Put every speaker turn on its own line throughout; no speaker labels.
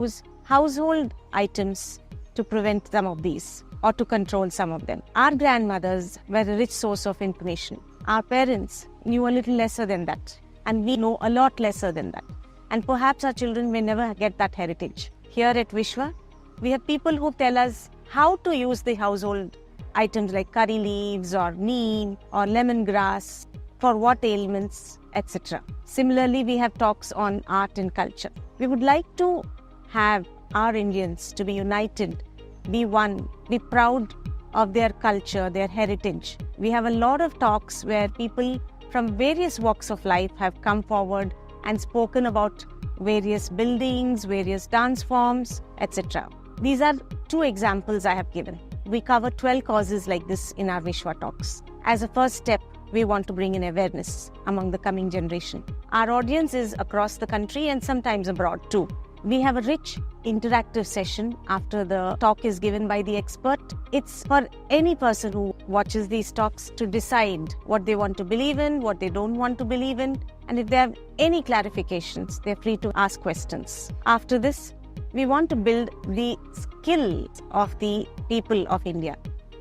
use household items to prevent some of these or to control some of them. Our grandmothers were a rich source of information. Our parents knew a little lesser than that, and we know a lot lesser than that. And perhaps our children may never get that heritage. Here at Vishwa, we have people who tell us how to use the household items like curry leaves or neem or lemongrass for what ailments, etc. Similarly, we have talks on art and culture. We would like to have our Indians to be united, be one, be proud of their culture, their heritage. We have a lot of talks where people from various walks of life have come forward and spoken about various buildings, various dance forms, etc. These are two examples I have given. We cover 12 causes like this in our Vishwa talks. As a first step, we want to bring in awareness among the coming generation. Our audience is across the country and sometimes abroad too. We have a rich interactive session after the talk is given by the expert. It's for any person who watches these talks to decide what they want to believe in, what they don't want to believe in, and if they have any clarifications, they're free to ask questions. After this, we want to build the skills of the people of India.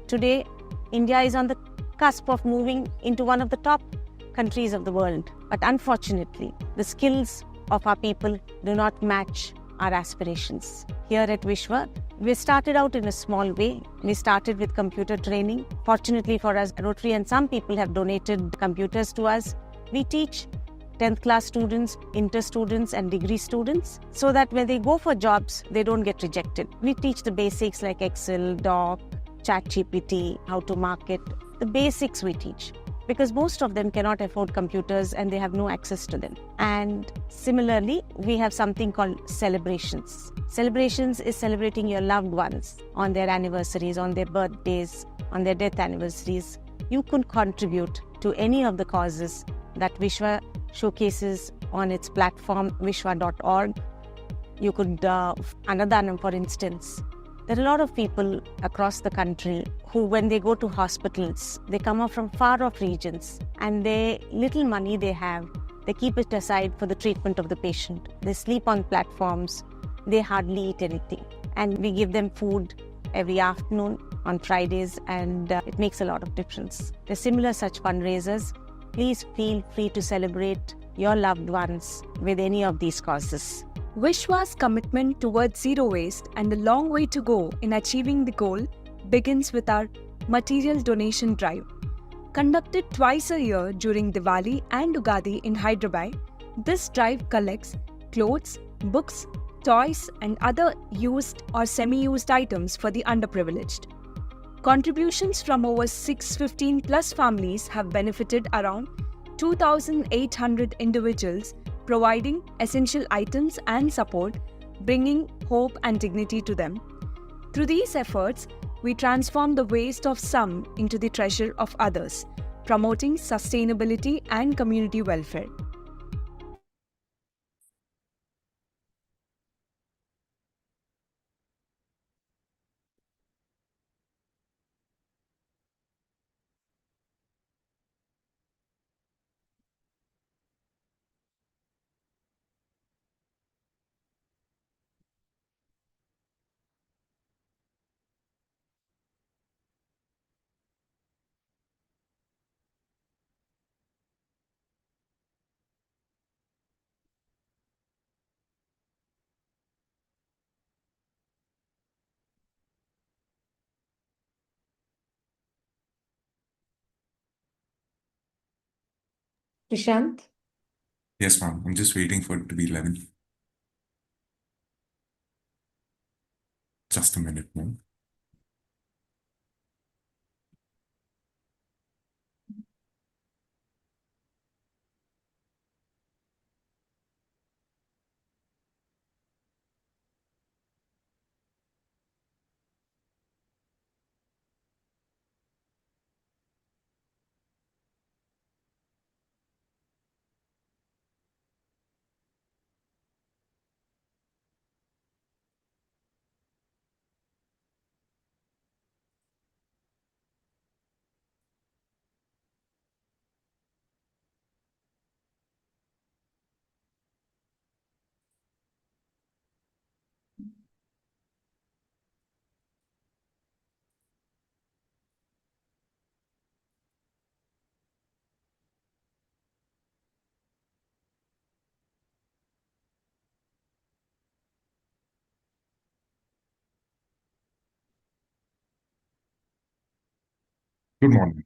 Today, India is on the cusp of moving into one of the top countries of the world. But unfortunately, the skills of our people do not match our aspirations. Here at Vishwa, we started out in a small way. We started with computer training. Fortunately for us, Rotary and some people have donated computers to us. We teach 10th class students, inter students and degree students so that when they go for jobs, they don't get rejected. We teach the basics like Excel, Doc, ChatGPT, how to market. The basics we teach because most of them cannot afford computers and they have no access to them. And similarly, we have something called celebrations. Celebrations is celebrating your loved ones on their anniversaries, on their birthdays, on their death anniversaries. You could contribute to any of the causes that Vishwa showcases on its platform vishwa.org. You could, Annadanam for instance. There are a lot of people across the country who, when they go to hospitals, they come up from far off regions and they little money they have, they keep it aside for the treatment of the patient. They sleep on platforms, they hardly eat anything. And we give them food every afternoon on Fridays and it makes a lot of difference. There are similar such fundraisers. Please feel free to celebrate your loved ones with any of these causes.
Vishwa's commitment towards zero waste and the long way to go in achieving the goal begins with our material donation drive. Conducted twice a year during Diwali and Ugadi in Hyderabad, this drive collects clothes, books, toys and other used or semi-used items for the underprivileged. Contributions from over 615 plus families have benefited around 2,800 individuals, providing essential items and support, bringing hope and dignity to them. Through these efforts, we transform the waste of some into the treasure of others, promoting sustainability and community welfare.
Prashant?
Yes, ma'am. I'm just waiting for it to be 11. Just a minute, ma'am. Good morning.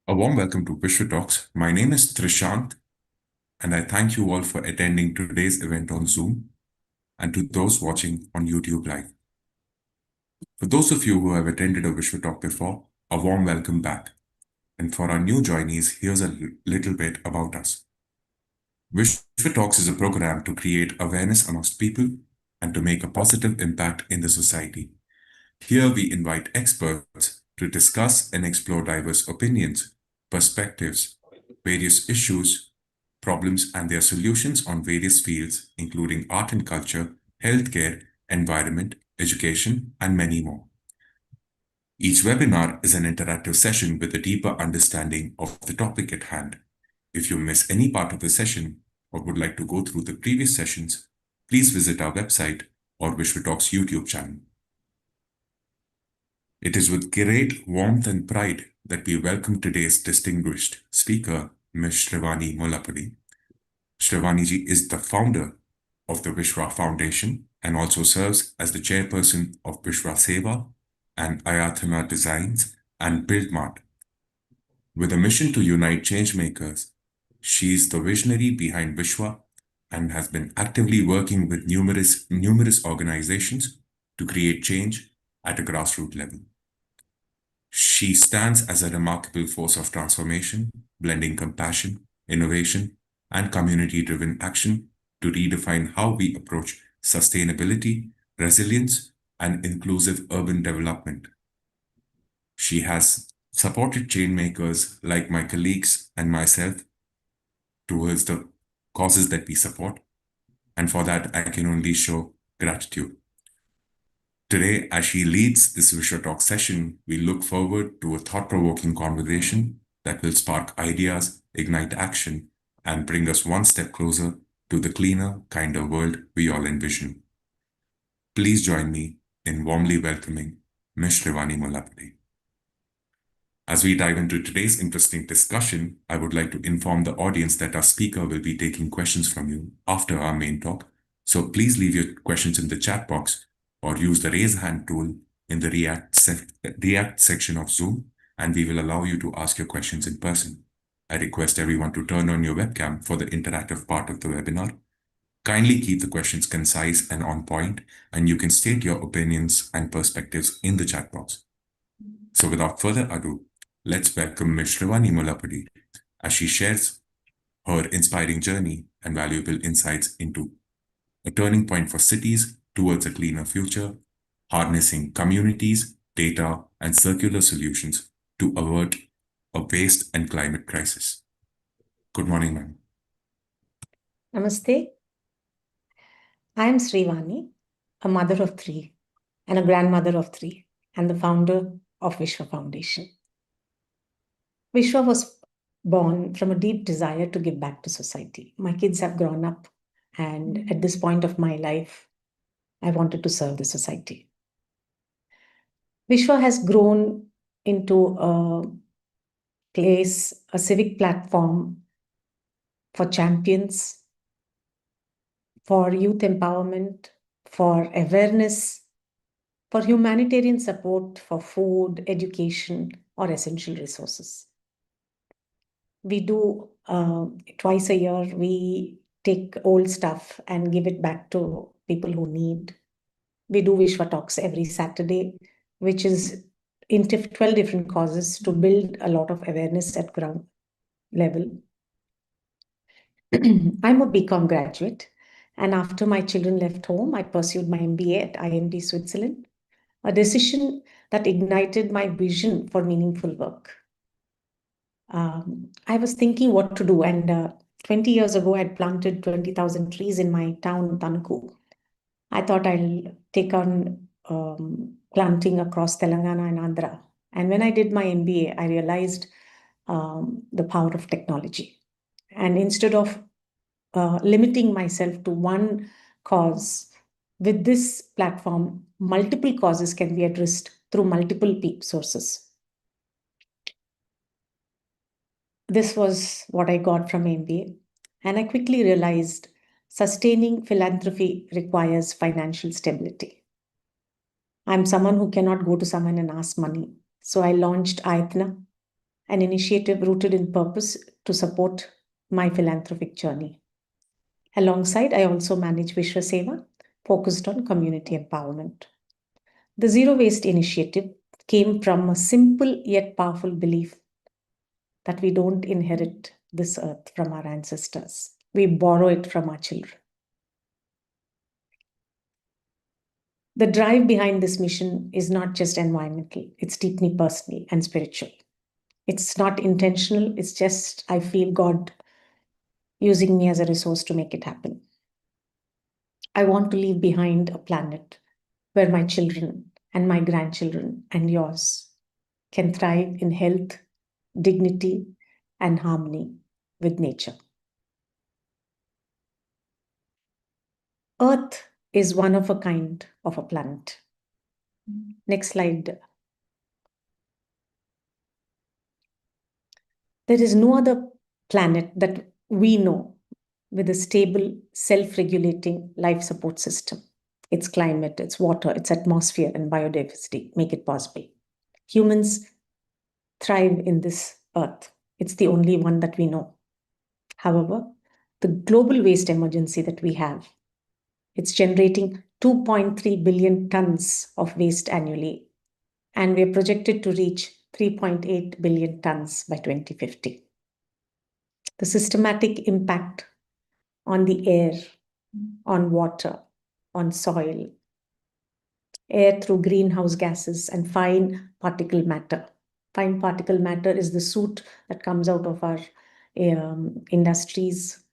A warm welcome to Vishwa Talks. My name is Trishant, and I thank you all for attending today's event on Zoom and to those watching on YouTube Live. For those of you who have attended a Vishwa Talk before, a warm welcome back. And for our new joinees, here's a little bit about us. Vishwa Talks is a program to create awareness amongst people and to make a positive impact in the society. Here we invite experts to discuss and explore diverse opinions, perspectives, various issues, problems, and their solutions on various fields, including art and culture, healthcare, environment, education, and many more. Each webinar is an interactive session with a deeper understanding of the topic at hand. If you miss any part of the session or would like to go through the previous sessions, please visit our website or Vishwa Talks YouTube channel. It is with great warmth and pride that we welcome today's distinguished speaker, Ms. Shrivani Mullapudi. Shrivani ji is the founder of the Vishwa Foundation and also serves as the chairperson of Vishwa Seva and Ayathana Designs and BuildMart. With a mission to unite changemakers, she is the visionary behind Vishwa and has been actively working with numerous organizations to create change at a grassroots level. She stands as a remarkable force of transformation, blending compassion, innovation, and community-driven action to redefine how we approach sustainability, resilience, and inclusive urban development. She has supported changemakers like my colleagues and myself towards the causes that we support, and for that I can only show gratitude. Today, as she leads this Vishwa Talk session, we look forward to a thought-provoking conversation that will spark ideas, ignite action, and bring us one step closer to the cleaner, kinder world we all envision. Please join me in warmly welcoming Ms. Shrivani Mullapudi. As we dive into today's interesting discussion, I would like to inform the audience that our speaker will be taking questions from you after our main talk. So please leave your questions in the chat box or use the raise hand tool in the React section of Zoom, and we will allow you to ask your questions in person. I request everyone to turn on your webcam for the interactive part of the webinar. Kindly keep the questions concise and on point, and you can state your opinions and perspectives in the chat box. So without further ado, let's welcome Ms. Shrivani Mullapudi as she shares her inspiring journey and valuable insights into a turning point for cities towards a cleaner future, harnessing communities, data, and circular solutions to avert a waste and climate crisis. Good morning, ma'am.
Namaste. I am Srivani, a mother of three and a grandmother of three, and the founder of Vishwa Foundation. Vishwa was born from a deep desire to give back to society. My kids have grown up, and at this point of my life, I wanted to serve the society. Vishwa has grown into a place, a civic platform for champions, for youth empowerment, for awareness, for humanitarian support, for food, education, or essential resources. We do twice a year, we take old stuff and give it back to people who need. We do Vishwa Talks every Saturday, which is in 12 different causes to build a lot of awareness at ground level. I'm a BCom graduate, and after my children left home, I pursued my MBA at IMD Switzerland, a decision that ignited my vision for meaningful work. I was thinking what to do, and 20 years ago, I had planted 20,000 trees in my town, Tanuku. I thought I'll take on planting across Telangana and Andhra. And when I did my MBA, I realized the power of technology. And instead of limiting myself to one cause, with this platform, multiple causes can be addressed through multiple sources. This was what I got from MBA. And I quickly realized sustaining philanthropy requires financial stability. I'm someone who cannot go to someone and ask money. So I launched Ayatna, an initiative rooted in purpose to support my philanthropic journey. Alongside, I also manage Vishwa Seva, focused on community empowerment. The Zero Waste initiative came from a simple yet powerful belief that we don't inherit this earth from our ancestors, we borrow it from our children. The drive behind this mission is not just environmental, it's deeply personal and spiritual. It's not intentional, it's just I feel God using me as a resource to make it happen. I want to leave behind a planet where my children and my grandchildren and yours can thrive in health, dignity, and harmony with nature. Earth is one of a kind of a planet. Next slide. There is no other planet that we know with a stable, self-regulating life support system. Its climate, its water, its atmosphere, and biodiversity make it possible. Humans thrive in this earth. It's the only one that we know. However, the global waste emergency that we have, it's generating 2.3 billion tons of waste annually, and we're projected to reach 3.8 billion tons by 2050. The systematic impact on the air, on water, on soil, air through greenhouse gases, and fine particle matter. Fine particle matter is the soot that comes out of our industries,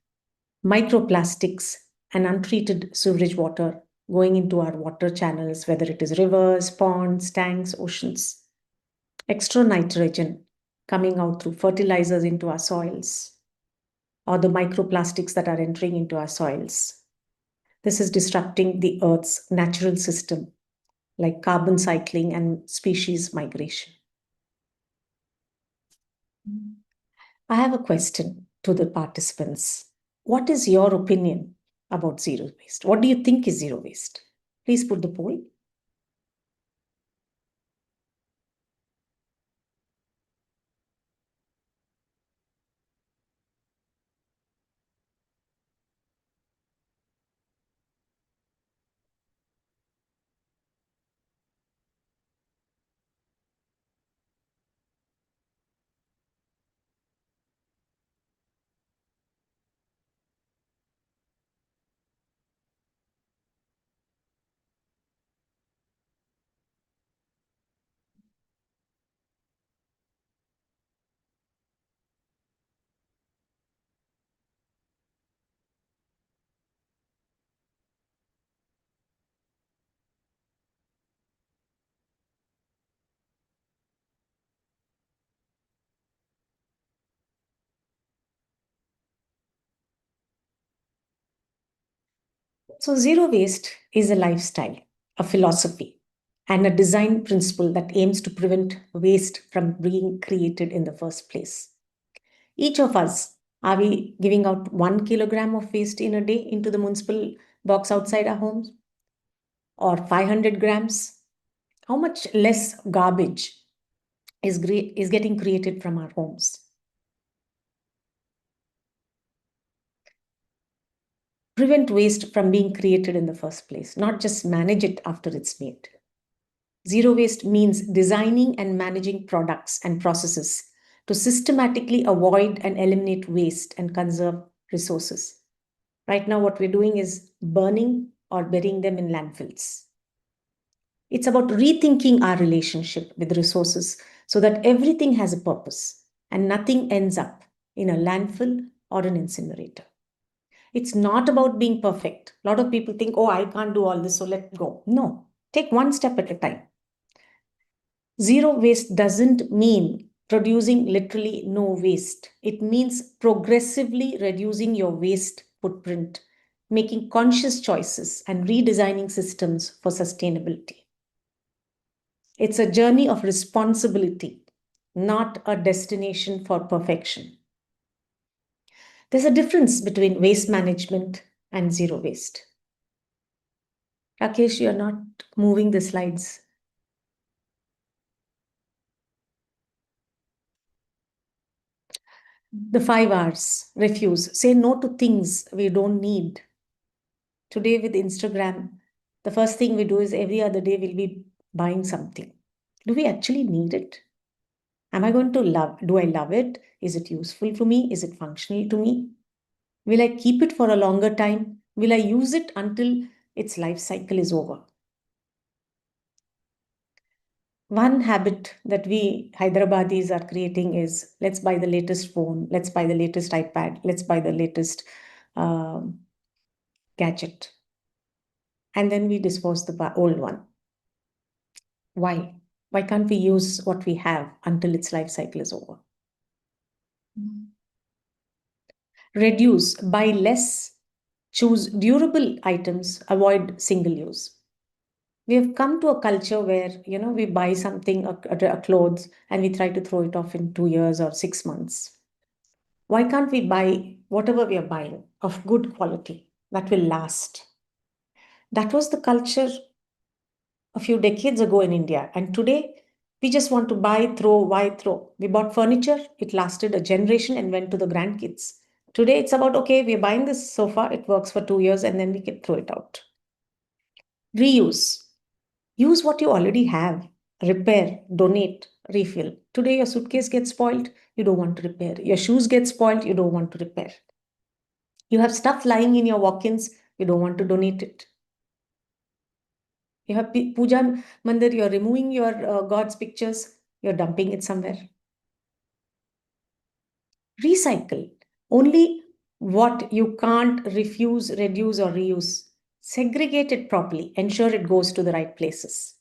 microplastics, and untreated sewage water going into our water channels, whether it is rivers, ponds, tanks, oceans. Extra nitrogen coming out through fertilizers into our soils, or the microplastics that are entering into our soils. This is disrupting the Earth's natural system, like carbon cycling and species migration. I have a question to the participants. What is your opinion about zero waste? What do you think is zero waste? Please put the poll. So zero waste is a lifestyle, a philosophy, and a design principle that aims to prevent waste from being created in the first place. Each of us, are we giving out 1 kilogram of waste in a day into the municipal box outside our homes? Or 500 grams? How much less garbage is getting created from our homes? Prevent waste from being created in the first place, not just manage it after it's made. Zero waste means designing and managing products and processes to systematically avoid and eliminate waste and conserve resources. Right now, what we're doing is burning or burying them in landfills. It's about rethinking our relationship with resources so that everything has a purpose and nothing ends up in a landfill or an incinerator. It's not about being perfect. A lot of people think, oh, I can't do all this, so let go. No, take one step at a time. Zero waste doesn't mean producing literally no waste. It means progressively reducing your waste footprint, making conscious choices, and redesigning systems for sustainability. It's a journey of responsibility, not a destination for perfection. There's a difference between waste management and zero waste. Rakesh, you're not moving the slides. The 5 R's. Refuse. Say no to things we don't need. Today with Instagram, the first thing we do is every other day we'll be buying something. Do we actually need it? Am I going to do I love it? Is it useful for me? Is it functional to me? Will I keep it for a longer time? Will I use it until its life cycle is over? One habit that we Hyderabadis are creating is let's buy the latest phone, let's buy the latest iPad, let's buy the latest gadget. And then we dispose the old one. Why? Why can't we use what we have until its life cycle is over? Reduce, buy less, choose durable items, avoid single use. We have come to a culture where, we buy something, a clothes, and we try to throw it off in 2 years or 6 months. Why can't we buy whatever we are buying of good quality that will last? That was the culture a few decades ago in India. And today, we just want to buy, throw. We bought furniture, it lasted a generation and went to the grandkids. Today, it's about, okay, we're buying this sofa, it works for 2 years, and then we can throw it out. Reuse. Use what you already have. Repair, donate, refill. Today, your suitcase gets spoiled, you don't want to repair. Your shoes get spoiled, you don't want to repair. You have stuff lying in your walk-ins, you don't want to donate it. You have puja mandir, you're removing your God's pictures, you're dumping it somewhere. Recycle. Only what you can't refuse, reduce, or reuse. Segregate it properly. Ensure it goes to the right places.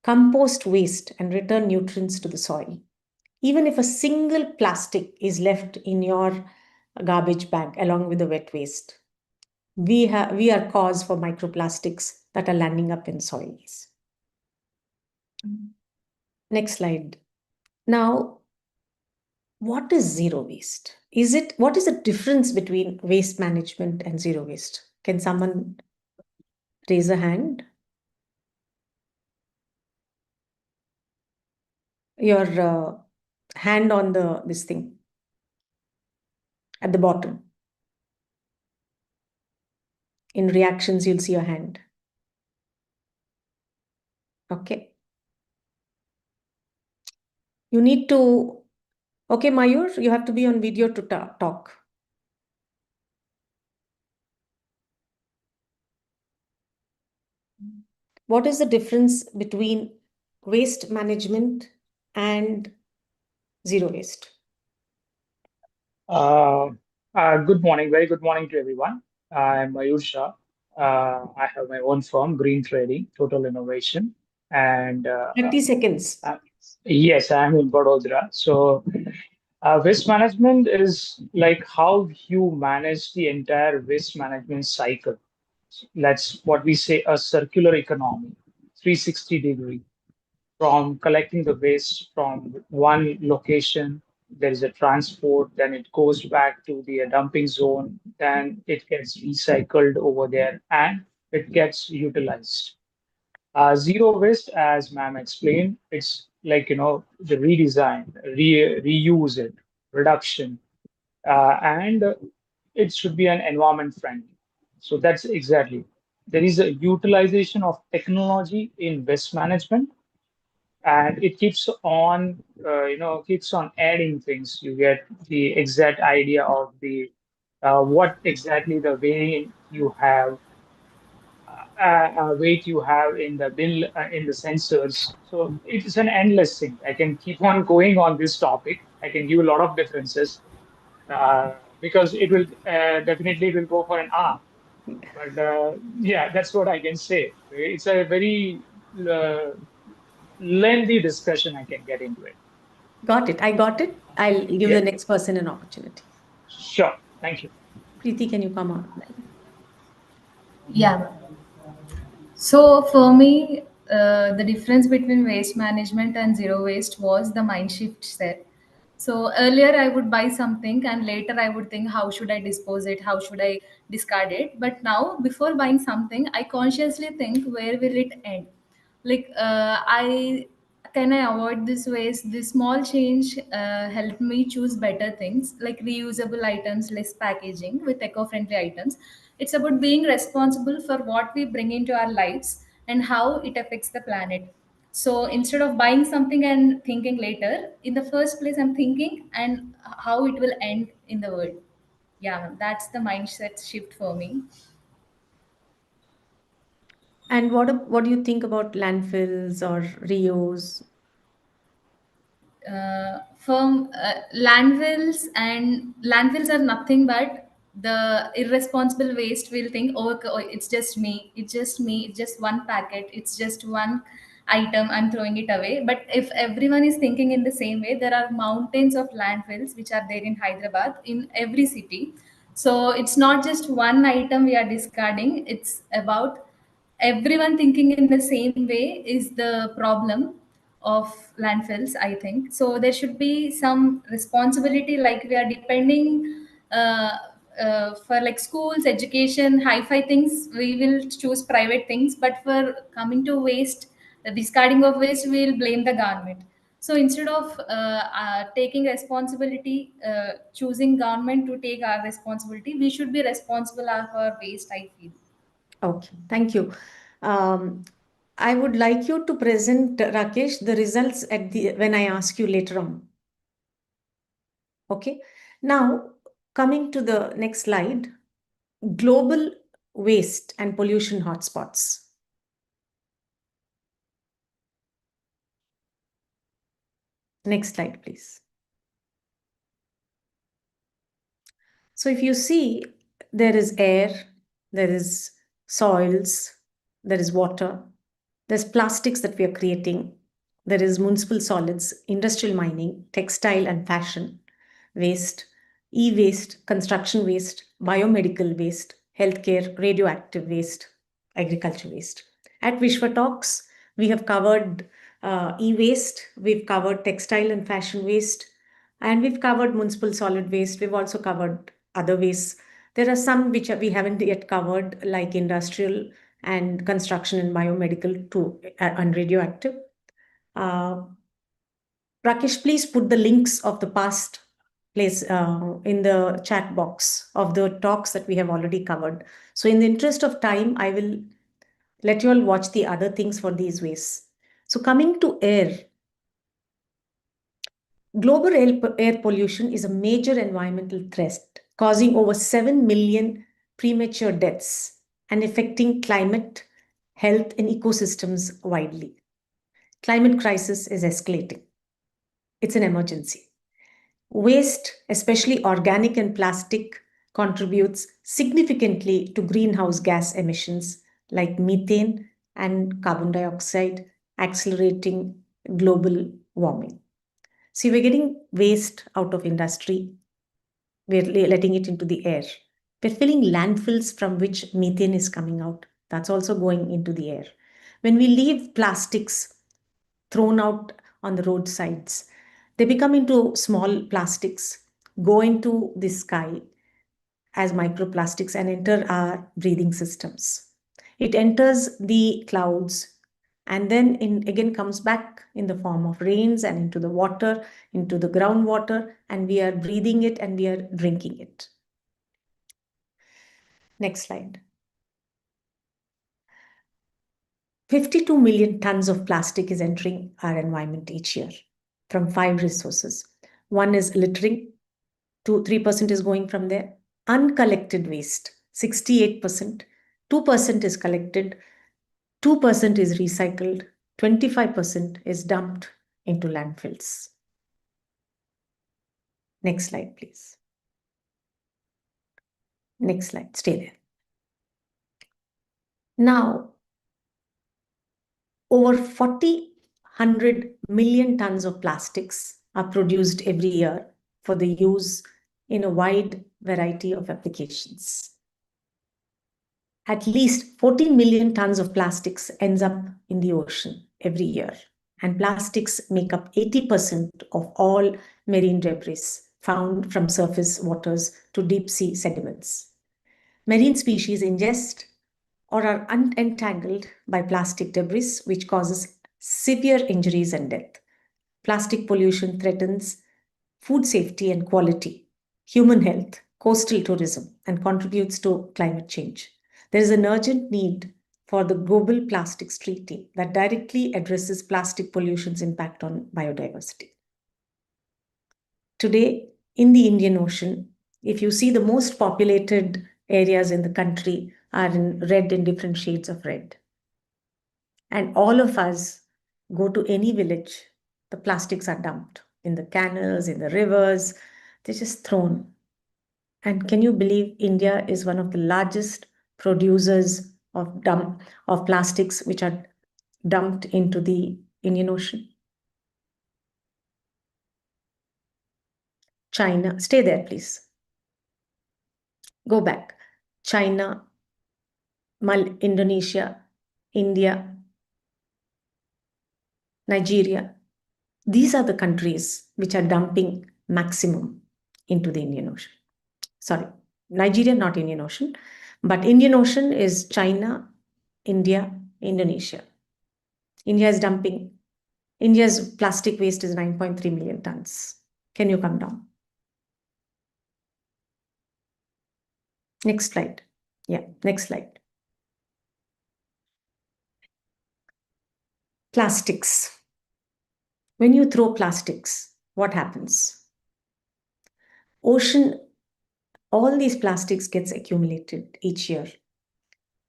Compost waste and return nutrients to the soil. Even if a single plastic is left in your garbage bag along with the wet waste, we are cause for microplastics that are landing up in soils. Next slide. Now, what is zero waste? What is the difference between waste management and zero waste? Can someone raise a hand? Your hand on this thing at the bottom. In reactions, you'll see your hand. Okay. You need to, okay, Mayur, you have to be on video to talk. What is the difference between waste management and zero waste?
Good morning, very good morning to everyone. I'm Mayur Shah. I have my own firm, Green Trading, Total Innovation. And
30 seconds.
Yes, I'm in Vadodara. So, waste management is like how you manage the entire waste management cycle. That's what we say a circular economy, 360-degree, from collecting the waste from one location. There is a transport, then it goes back to the dumping zone, then it gets recycled over there and it gets utilized. Zero waste, as ma'am explained, it's like, the redesign, reuse it, reduction, and it should be an environment friendly. So that's exactly. There is a utilization of technology in waste management, and it keeps on adding things. You get the exact idea of the what exactly the weight you have in the bill in the sensors. So it is an endless thing. I can keep on going on this topic. I can give a lot of differences because it will definitely it will go for an hour. But yeah, that's what I can say. It's a very lengthy discussion. I can get into it.
Got it. I got it. I'll give
Yeah.
the next person an opportunity.
Sure. Thank you.
Preeti, can you come on?
Yeah. So for me, the difference between waste management and zero waste was the mind shift set. So earlier I would buy something and later I would think, how should I dispose it? How should I discard it? But now, before buying something, I consciously think, where will it end? Like, I can I avoid this waste? This small change helped me choose better things, like reusable items, less packaging with eco-friendly items. It's about being responsible for what we bring into our lives and how it affects the planet. So instead of buying something and thinking later, in the first place, I'm thinking and how it will end in the world. Yeah, that's the mindset shift for me.
And what do you think about landfills or reuse?
From landfills are nothing but the irresponsible waste. Will think, oh, okay, oh, it's just one packet, it's just one item, I'm throwing it away. But if everyone is thinking in the same way, there are mountains of landfills which are there in Hyderabad, in every city. So it's not just one item we are discarding, it's about everyone thinking in the same way is the problem of landfills, I think. So there should be some responsibility, like we are depending for like schools, education, hi-fi things, we will choose private things. But for coming to waste, the discarding of waste, we will blame the government. So instead of taking responsibility, choosing government to take our responsibility, we should be responsible of our waste, I feel.
Okay, thank you. Um, I would like you to present, Rakesh, the results at the when I ask you later on. Okay. Now, coming to the next slide, global waste and pollution hotspots. Next slide, please. So if you see, there is air, there is soils, there is water, there's plastics that we are creating, there is municipal solids, industrial mining, textile and fashion waste, e-waste, construction waste, biomedical waste, healthcare, radioactive waste, agriculture waste. At Vishwa Talks, we have covered e-waste, we've covered textile and fashion waste, and we've covered municipal solid waste. We've also covered other wastes. There are some which we haven't yet covered, like industrial and construction and biomedical too, and radioactive. Rakesh, please put the links of the past place in the chat box of the talks that we have already covered. So in the interest of time, I will let you all watch the other things for these ways. So coming to air, global air pollution is a major environmental threat, causing over 7 million premature deaths and affecting climate, health, and ecosystems widely. Climate crisis is escalating. It's an emergency. Waste, especially organic and plastic, contributes significantly to greenhouse gas emissions like methane and carbon dioxide, accelerating global warming. See, we're getting waste out of industry, we're letting it into the air. We're filling landfills from which methane is coming out. That's also going into the air. When we leave plastics thrown out on the roadsides, they become into small plastics, go into the sky as microplastics and enter our breathing systems. It enters the clouds and then again comes back in the form of rains and into the water, into the groundwater, and we are breathing it and we are drinking it. Next slide. 52 million tons of plastic is entering our environment each year from 5 resources. One is littering, 3% is going from there. Uncollected waste, 68%, 2% is collected, 2% is recycled, 25% is dumped into landfills. Next slide, please. Next slide, stay there. Now, over 100 million tons of plastics are produced every year for the use in a wide variety of applications. At least 14 million tons of plastics ends up in the ocean every year. and plastics make up 80% of all marine debris found from surface waters to deep sea sediments. Marine species ingest or are unentangled by plastic debris, which causes severe injuries and death. Plastic pollution threatens food safety and quality, human health, coastal tourism, and contributes to climate change. There is an urgent need for the Global Plastics Treaty that directly addresses plastic pollution's impact on biodiversity. Today, in the Indian Ocean, if you see, the most populated areas in the country are in red, in different shades of red. And all of us go to any village, the plastics are dumped in the canals, in the rivers, they're just thrown. And can you believe India is one of the largest producers of plastics which are dumped into the Indian Ocean? China, stay there, please. Go back. China, Indonesia, India, Nigeria. These are the countries which are dumping maximum into the Indian Ocean. Sorry, Nigeria, not Indian Ocean, but Indian Ocean is China, India, Indonesia. India's plastic waste is 9.3 million tons. Can you come down? Next slide. Yeah, next slide. Plastics. When you throw plastics, what happens? Ocean, all these plastics gets accumulated each year.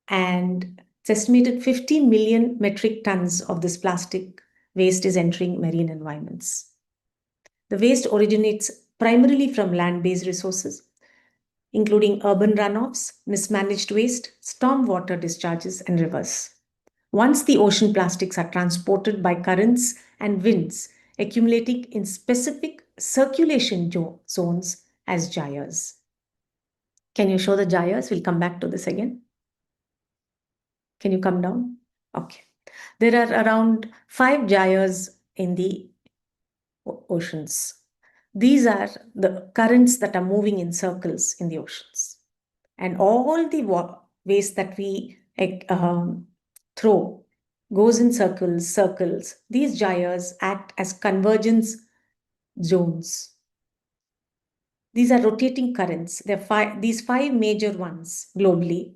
And it's estimated 50 million metric tons of this plastic waste is entering marine environments. The waste originates primarily from land-based resources, including urban runoffs, mismanaged waste, stormwater discharges, and rivers. Once the ocean plastics are transported by currents and winds, accumulating in specific circulation zones as gyres. Can you show the gyres? We'll come back to this again. Can you come down? Okay. There are around 5 gyres in the oceans. These are the currents that are moving in circles in the oceans. And all the waste that we throw goes in circles. These gyres act as convergence zones. These are rotating currents. These 5 major ones globally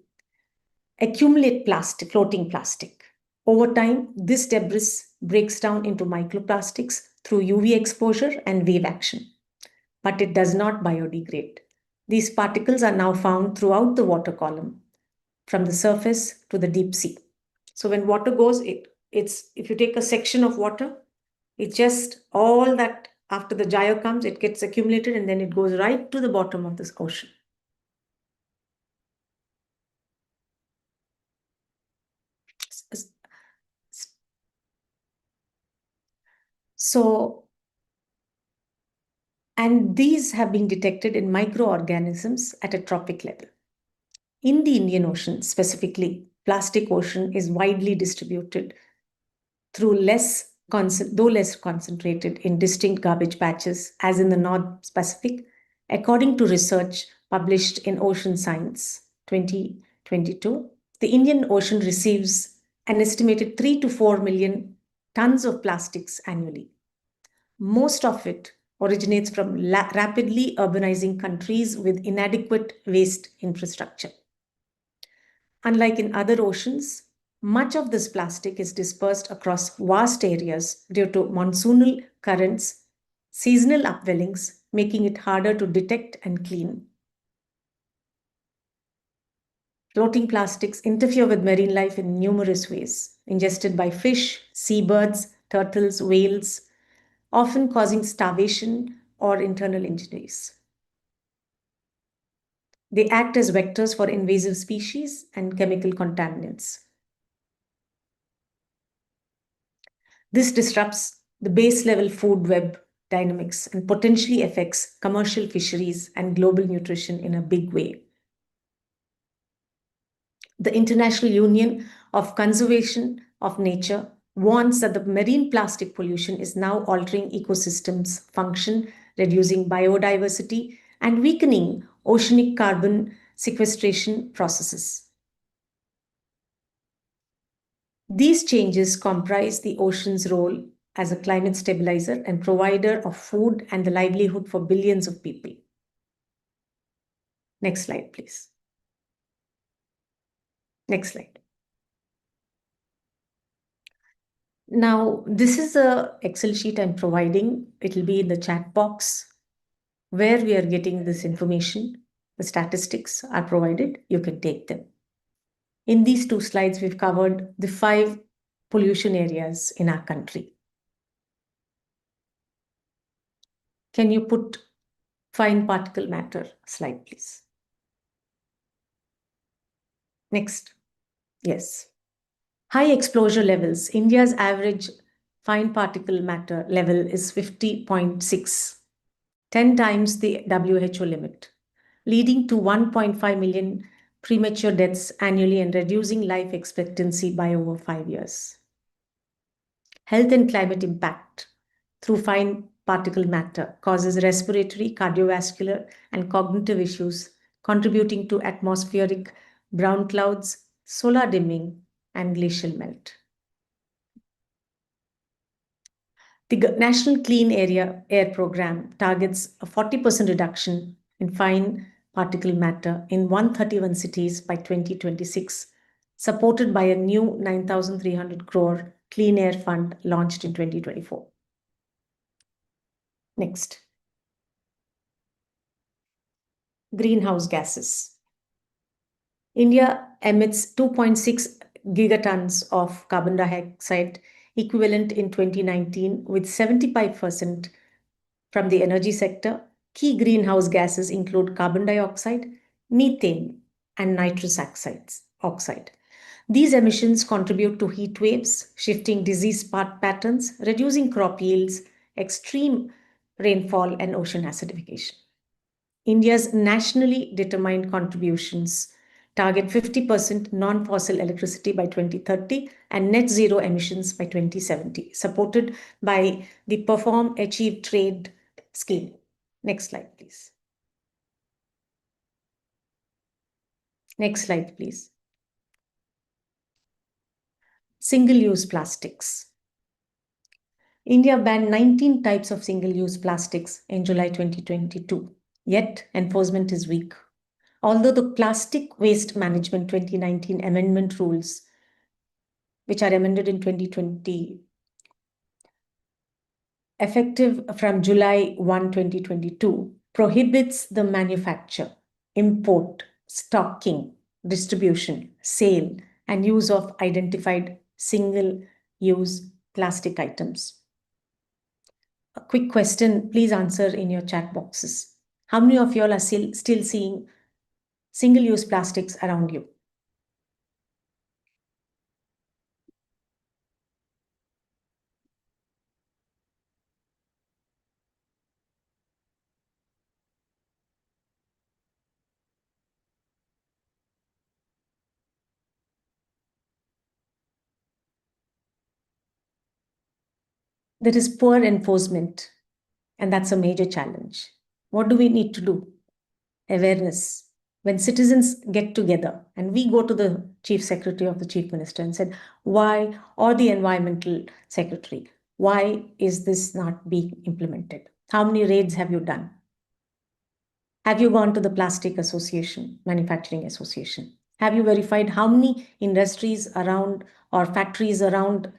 accumulate floating plastic. Over time, this debris breaks down into microplastics through UV exposure and wave action, but it does not biodegrade. These particles are now found throughout the water column, from the surface to the deep sea. So when water goes, if you take a section of water, it's just all that after the gyre comes, it gets accumulated and then it goes right to the bottom of this ocean. So, and these have been detected in microorganisms at a trophic level. In the Indian Ocean specifically, plastic ocean is widely distributed through though less concentrated in distinct garbage patches as in the North Pacific, according to research published in Ocean Science 2022. The Indian Ocean receives an estimated 3 to 4 million tons of plastics annually. Most of it originates from rapidly urbanizing countries with inadequate waste infrastructure. Unlike in other oceans, much of this plastic is dispersed across vast areas due to monsoonal currents, seasonal upwellings, making it harder to detect and clean. Floating plastics interfere with marine life in numerous ways, ingested by fish, seabirds, turtles, whales, often causing starvation or internal injuries. They act as vectors for invasive species and chemical contaminants. This disrupts the base level food web dynamics and potentially affects commercial fisheries and global nutrition in a big way. The International Union of Conservation of Nature warns that the marine plastic pollution is now altering ecosystems' function, reducing biodiversity, and weakening oceanic carbon sequestration processes. These changes comprise the ocean's role as a climate stabilizer and provider of food and the livelihood for billions of people. Next slide, please. Next slide. Now, this is a Excel sheet I'm providing. It'll be in the chat box where we are getting this information. The statistics are provided. You can take them. In these 2 slides, we've covered the 5 pollution areas in our country. Can you put fine particle matter slide, please? Next. Yes. High exposure levels. India's average fine particle matter level is 50.6, 10 times the WHO limit, leading to 1.5 million premature deaths annually and reducing life expectancy by over 5 years. Health and climate impact through fine particle matter causes respiratory, cardiovascular, and cognitive issues, contributing to atmospheric brown clouds, solar dimming, and glacial melt. The National Clean Air Program targets a 40% reduction in fine particle matter in 131 cities by 2026, supported by a new 9,300 crore Clean Air Fund launched in 2024. Next. Greenhouse gases. India emits 2.6 gigatons of carbon dioxide equivalent in 2019, with 75% from the energy sector. Key greenhouse gases include carbon dioxide, methane, and nitrous oxide. These emissions contribute to heat waves, shifting disease patterns, reducing crop yields, extreme rainfall, and ocean acidification. India's nationally determined contributions target 50% non-fossil electricity by 2030 and net zero emissions by 2070, supported by the Perform, Achieve, Trade scheme. Next slide, please. Next slide, please. Single-use plastics. India banned 19 types of single-use plastics in July 2022, yet enforcement is weak. Although the Plastic Waste Management 2019 amendment rules, which are amended in 2020, effective from July 1, 2022, prohibits the manufacture, import, stocking, distribution, sale, and use of identified single-use plastic items. A quick question, please answer in your chat boxes. How many of you all are still seeing single-use plastics around you? There is poor enforcement, and that's a major challenge. What do we need to do? Awareness. When citizens get together and we go to the Chief Secretary of the Chief Minister and said, why, or the Environmental Secretary, why is this not being implemented? How many raids have you done? Have you gone to the Plastic Association, Manufacturing Association? Have you verified how many industries around or factories around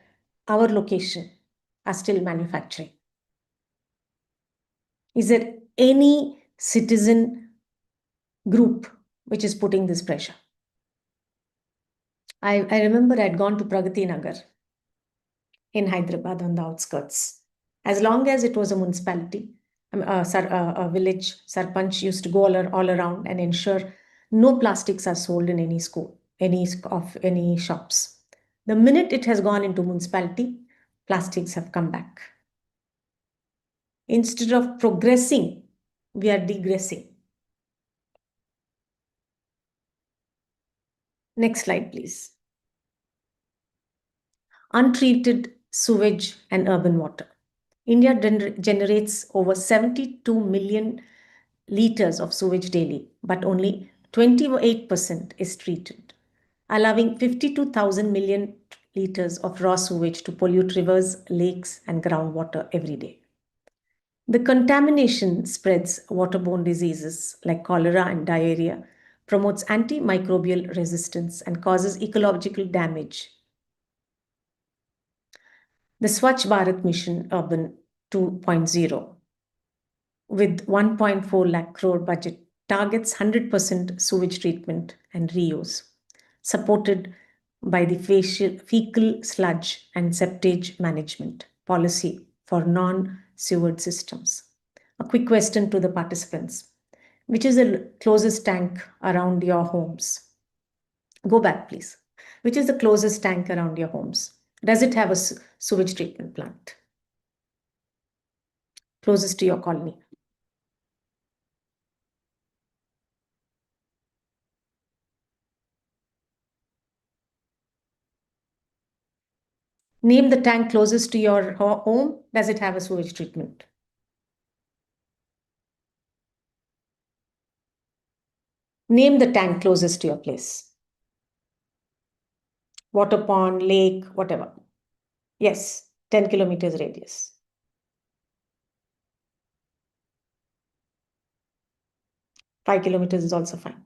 our location are still manufacturing? Is there any citizen group which is putting this pressure? I remember I'd gone to Pragati Nagar in Hyderabad on the outskirts. As long as it was a municipality, a village, Sarpanch used to go all around and ensure no plastics are sold in any school, any shops. The minute it has gone into municipality, plastics have come back. Instead of progressing, we are degressing. Next slide, please. untreated sewage and urban water. India generates over 72 million liters of sewage daily, but only 28% is treated, allowing 52,000 million liters of raw sewage to pollute rivers, lakes, and groundwater every day. The contamination spreads waterborne diseases like cholera and diarrhea, promotes antimicrobial resistance, and causes ecological damage. The Swachh Bharat Mission Urban 2.0, with 1.4 lakh crore budget, targets 100% sewage treatment and reuse, supported by the fecal sludge and septage management policy for non-sewered systems. A quick question to the participants. Which is the closest tank around your homes? Go back, please. Which is the closest tank around your homes? Does it have a sewage treatment plant? Closest to your colony. Name the tank closest to your home. Does it have a sewage treatment? Name the tank closest to your place. Water pond, lake, whatever. Yes, 10 kilometers radius. Five kilometers is also fine.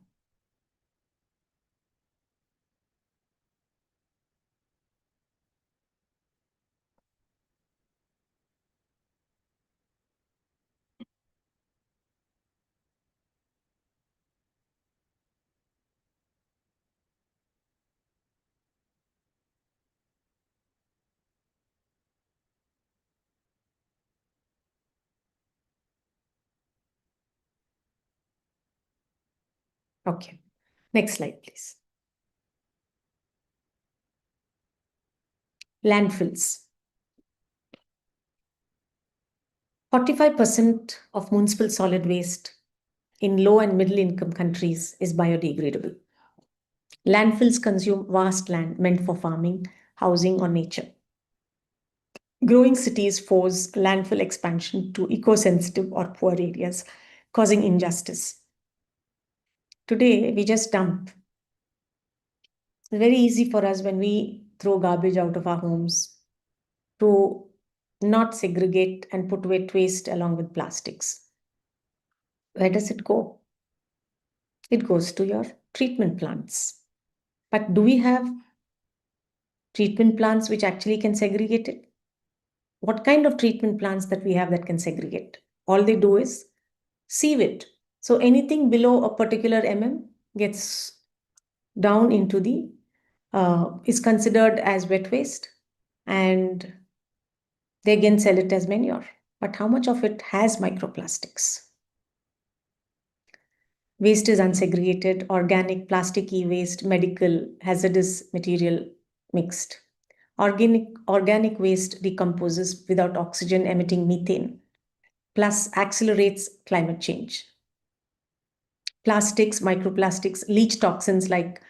Okay. Next slide, please. Landfills. 45% of municipal solid waste in low and middle income countries is biodegradable. Landfills consume vast land meant for farming, housing, or nature. Growing cities force landfill expansion to eco-sensitive or poor areas, causing injustice. Today, we just dump. It's very easy for us when we throw garbage out of our homes to not segregate and put wet waste along with plastics. Where does it go? It goes to your treatment plants. But do we have treatment plants which actually can segregate it? What kind of treatment plants that we have that can segregate? All they do is sieve it. So anything below a particular gets down into the, is considered as wet waste, and they again sell it as manure. But how much of it has microplastics? Waste is unsegregated, organic, plastic e-waste, medical, hazardous material mixed. Organic waste decomposes without oxygen, emitting methane, plus accelerates climate change. Plastics, microplastics, leach toxins like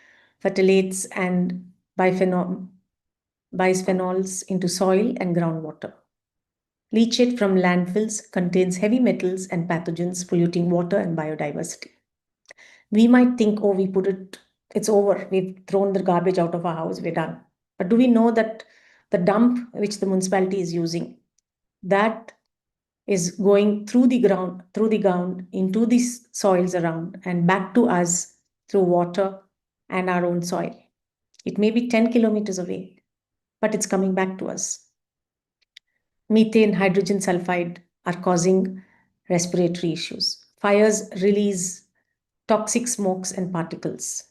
phthalates and bisphenols into soil and groundwater. Leachate from landfills contains heavy metals and pathogens polluting water and biodiversity. We might think, oh, we put it, it's over. We've thrown the garbage out of our house, we're done. But do we know that the dump which the municipality is using, that is going through the ground, into the soils around and back to us through water and our own soil. It may be 10 kilometers away, but it's coming back to us. Methane, hydrogen sulfide are causing respiratory issues. Fires release toxic smokes and particles.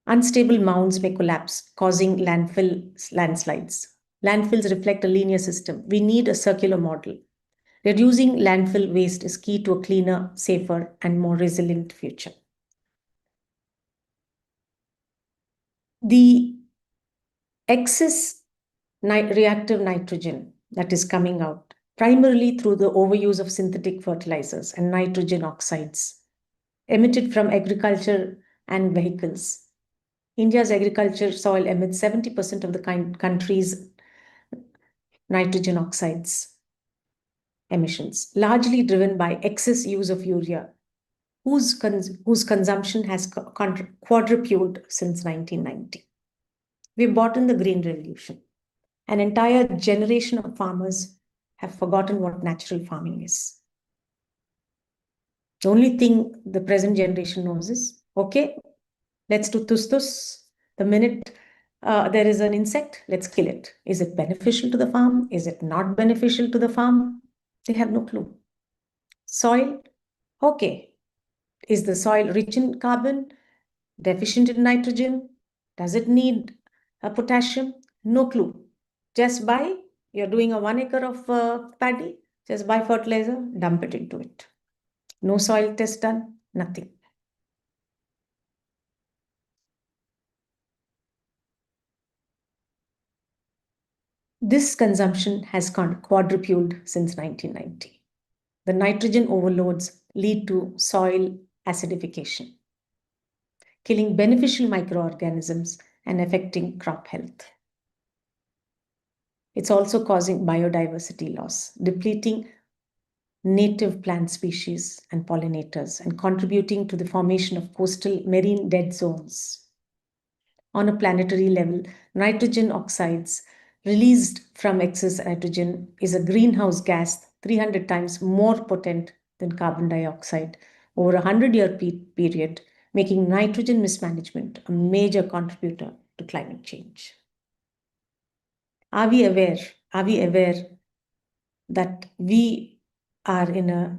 Unstable mounds may collapse, causing landslides. Landfills reflect a linear system. We need a circular model. Reducing landfill waste is key to a cleaner, safer, and more resilient future. The excess reactive nitrogen that is coming out, primarily through the overuse of synthetic fertilizers and nitrogen oxides, emitted from agriculture and vehicles. India's agriculture soil emits 70% of the country's nitrogen oxides emissions, largely driven by excess use of urea, whose consumption has quadrupled since 1990. We bought in the Green Revolution. An entire generation of farmers have forgotten what natural farming is. The only thing the present generation knows is, okay, let's do tus. The minute there is an insect, let's kill it. Is it beneficial to the farm? Is it not beneficial to the farm? They have no clue. Soil, okay. Is the soil rich in carbon, deficient in nitrogen? Does it need potassium? No clue. Just buy, you're doing a 1 acre of paddy, just buy fertilizer, dump it into it. No soil test done, nothing. This consumption has quadrupled since 1990. The nitrogen overloads lead to soil acidification, killing beneficial microorganisms and affecting crop health. It's also causing biodiversity loss, depleting native plant species and pollinators, and contributing to the formation of coastal marine dead zones. On a planetary level, nitrogen oxides released from excess nitrogen is a greenhouse gas 300 times more potent than carbon dioxide over a 100-year period, making nitrogen mismanagement a major contributor to climate change. Are we aware that we are in a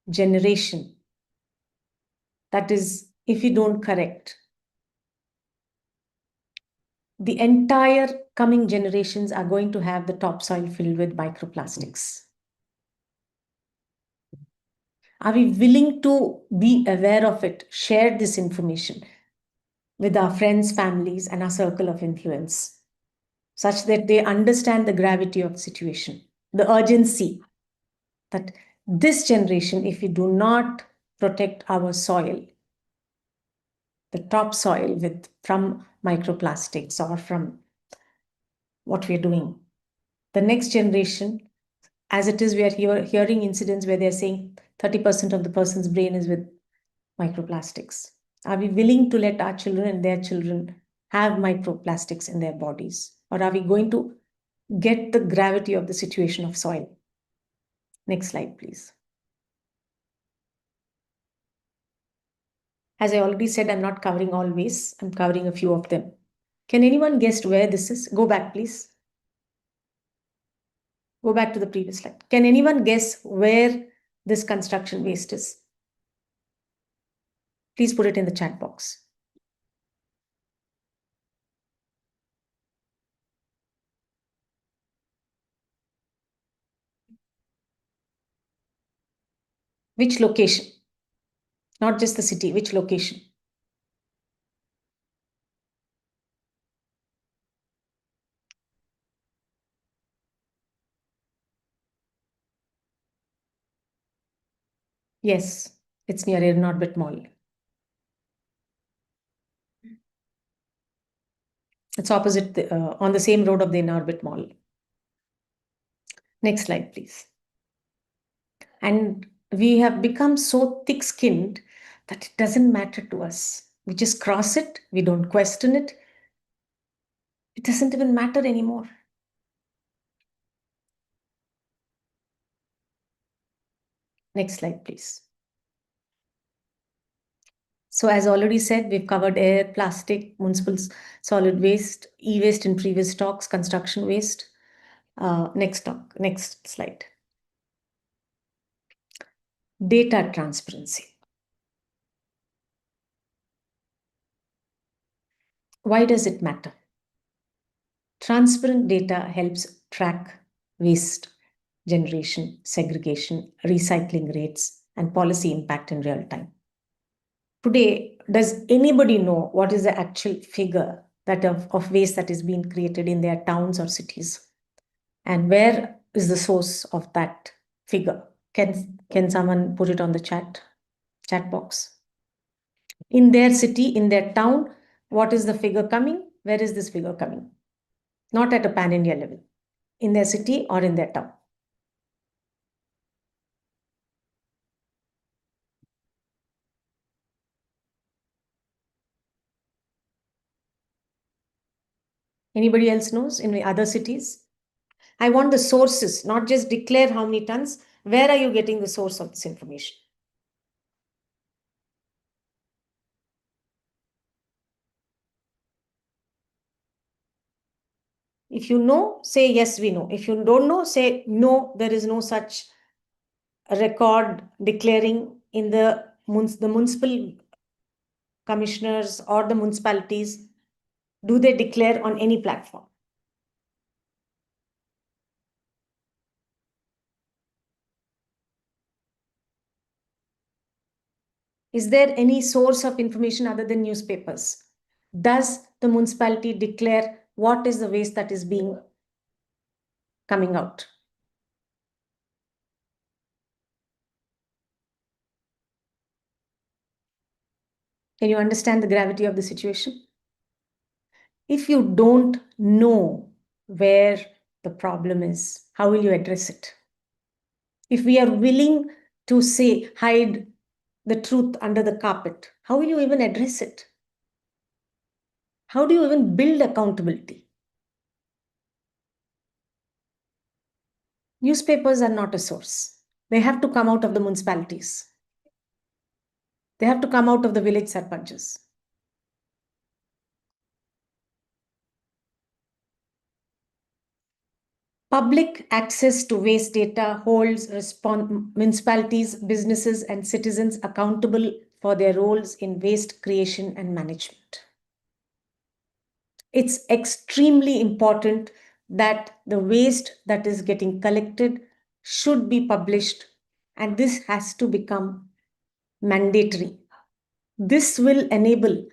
generation that is, if we don't correct, the entire coming generations are going to have the topsoil filled with microplastics? Are we willing to be aware of it, share this information with our friends, families, and our circle of influence, such that they understand the gravity of the situation, the urgency that this generation, if we do not protect our soil, the topsoil from microplastics or from what we're doing, the next generation, as it is, we are hearing incidents where they're saying 30% of the person's brain is with microplastics. Are we willing to let our children and their children have microplastics in their bodies? Or are we going to get the gravity of the situation of soil? Next slide, please. As I already said, I'm not covering all wastes. I'm covering a few of them. Can anyone guess where this is? Go back, please. Go back to the previous slide. Can anyone guess where this construction waste is? Please put it in the chat box. Which location? Not just the city, which location? Yes, it's near Aeronorbit Mall. It's opposite on the same road of the Aeronorbit Mall. Next slide, please. And we have become so thick-skinned that it doesn't matter to us. We just cross it. We don't question it. It doesn't even matter anymore. Next slide, please. So as already said, we've covered air, plastic, municipal solid waste, e-waste in previous talks, construction waste. Next slide. Data transparency. Why does it matter? Transparent data helps track waste generation, segregation, recycling rates, and policy impact in real time. Today, does anybody know what is the actual figure of waste that is being created in their towns or cities? And where is the source of that figure? Can someone put it on the chat box? In their city, in their town, what is the figure coming? Where is this figure coming? Not at a pan-India level. in their city or in their town. Anybody else knows in the other cities? I want the sources, not just declare how many tons. Where are you getting the source of this information? If you know, say yes, we know. If you don't know, say no, there is no such record declaring in the municipal commissioners or the municipalities. Do they declare on any platform? Is there any source of information other than newspapers? Does the municipality declare what is the waste that is being coming out? Can you understand the gravity of the situation? If you don't know where the problem is, how will you address it? If we are willing to say, hide the truth under the carpet, how will you even address it? How do you even build accountability? Newspapers are not a source. They have to come out of the municipalities. They have to come out of the village sarpanches. Public access to waste data holds municipalities, businesses, and citizens accountable for their roles in waste creation and management. It's extremely important that the waste that is getting collected should be published, and this has to become mandatory. This will enable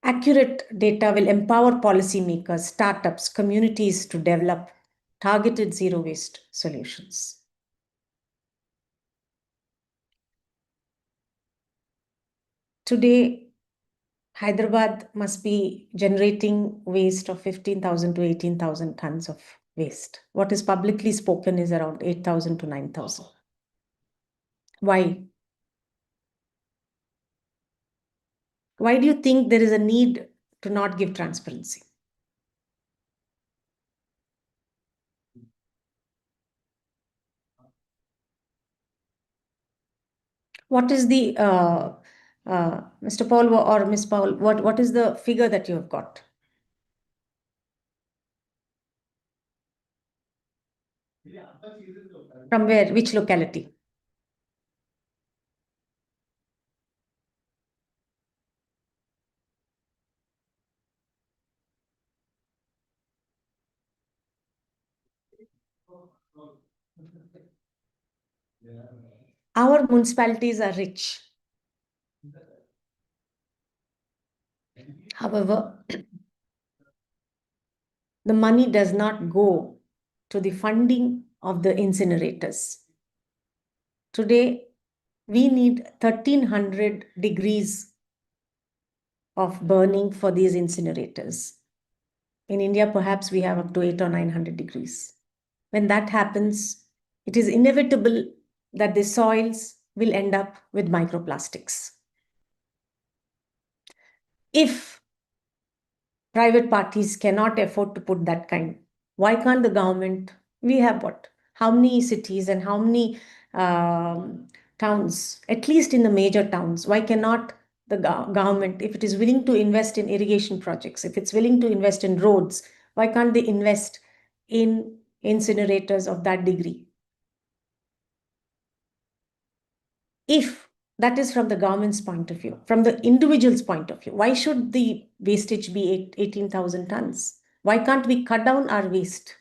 accurate data, will empower policymakers, startups, communities to develop targeted zero waste solutions. Today, Hyderabad must be generating waste of 15,000 to 18,000 tons of waste. What is publicly spoken is around 8,000 to 9,000. Why? Why do you think there is a need to not give transparency? What is the, Mr. Paul or Ms. Paul, what is the figure that you have got? From where? Which locality? Our municipalities are rich. However, the money does not go to the funding of the incinerators. Today, we need 1300 degrees of burning for these incinerators. In India, perhaps we have up to 800 or 900 degrees. When that happens, it is inevitable that the soils will end up with microplastics. If private parties cannot afford to put that kind, why can't the government? We have what? How many cities and how many towns, at least in the major towns, why cannot the government, if it is willing to invest in irrigation projects, if it's willing to invest in roads, why can't they invest in incinerators of that degree? If that is from the government's point of view, from the individual's point of view, why should the wastage be 18,000 tons? Why can't we cut down our waste?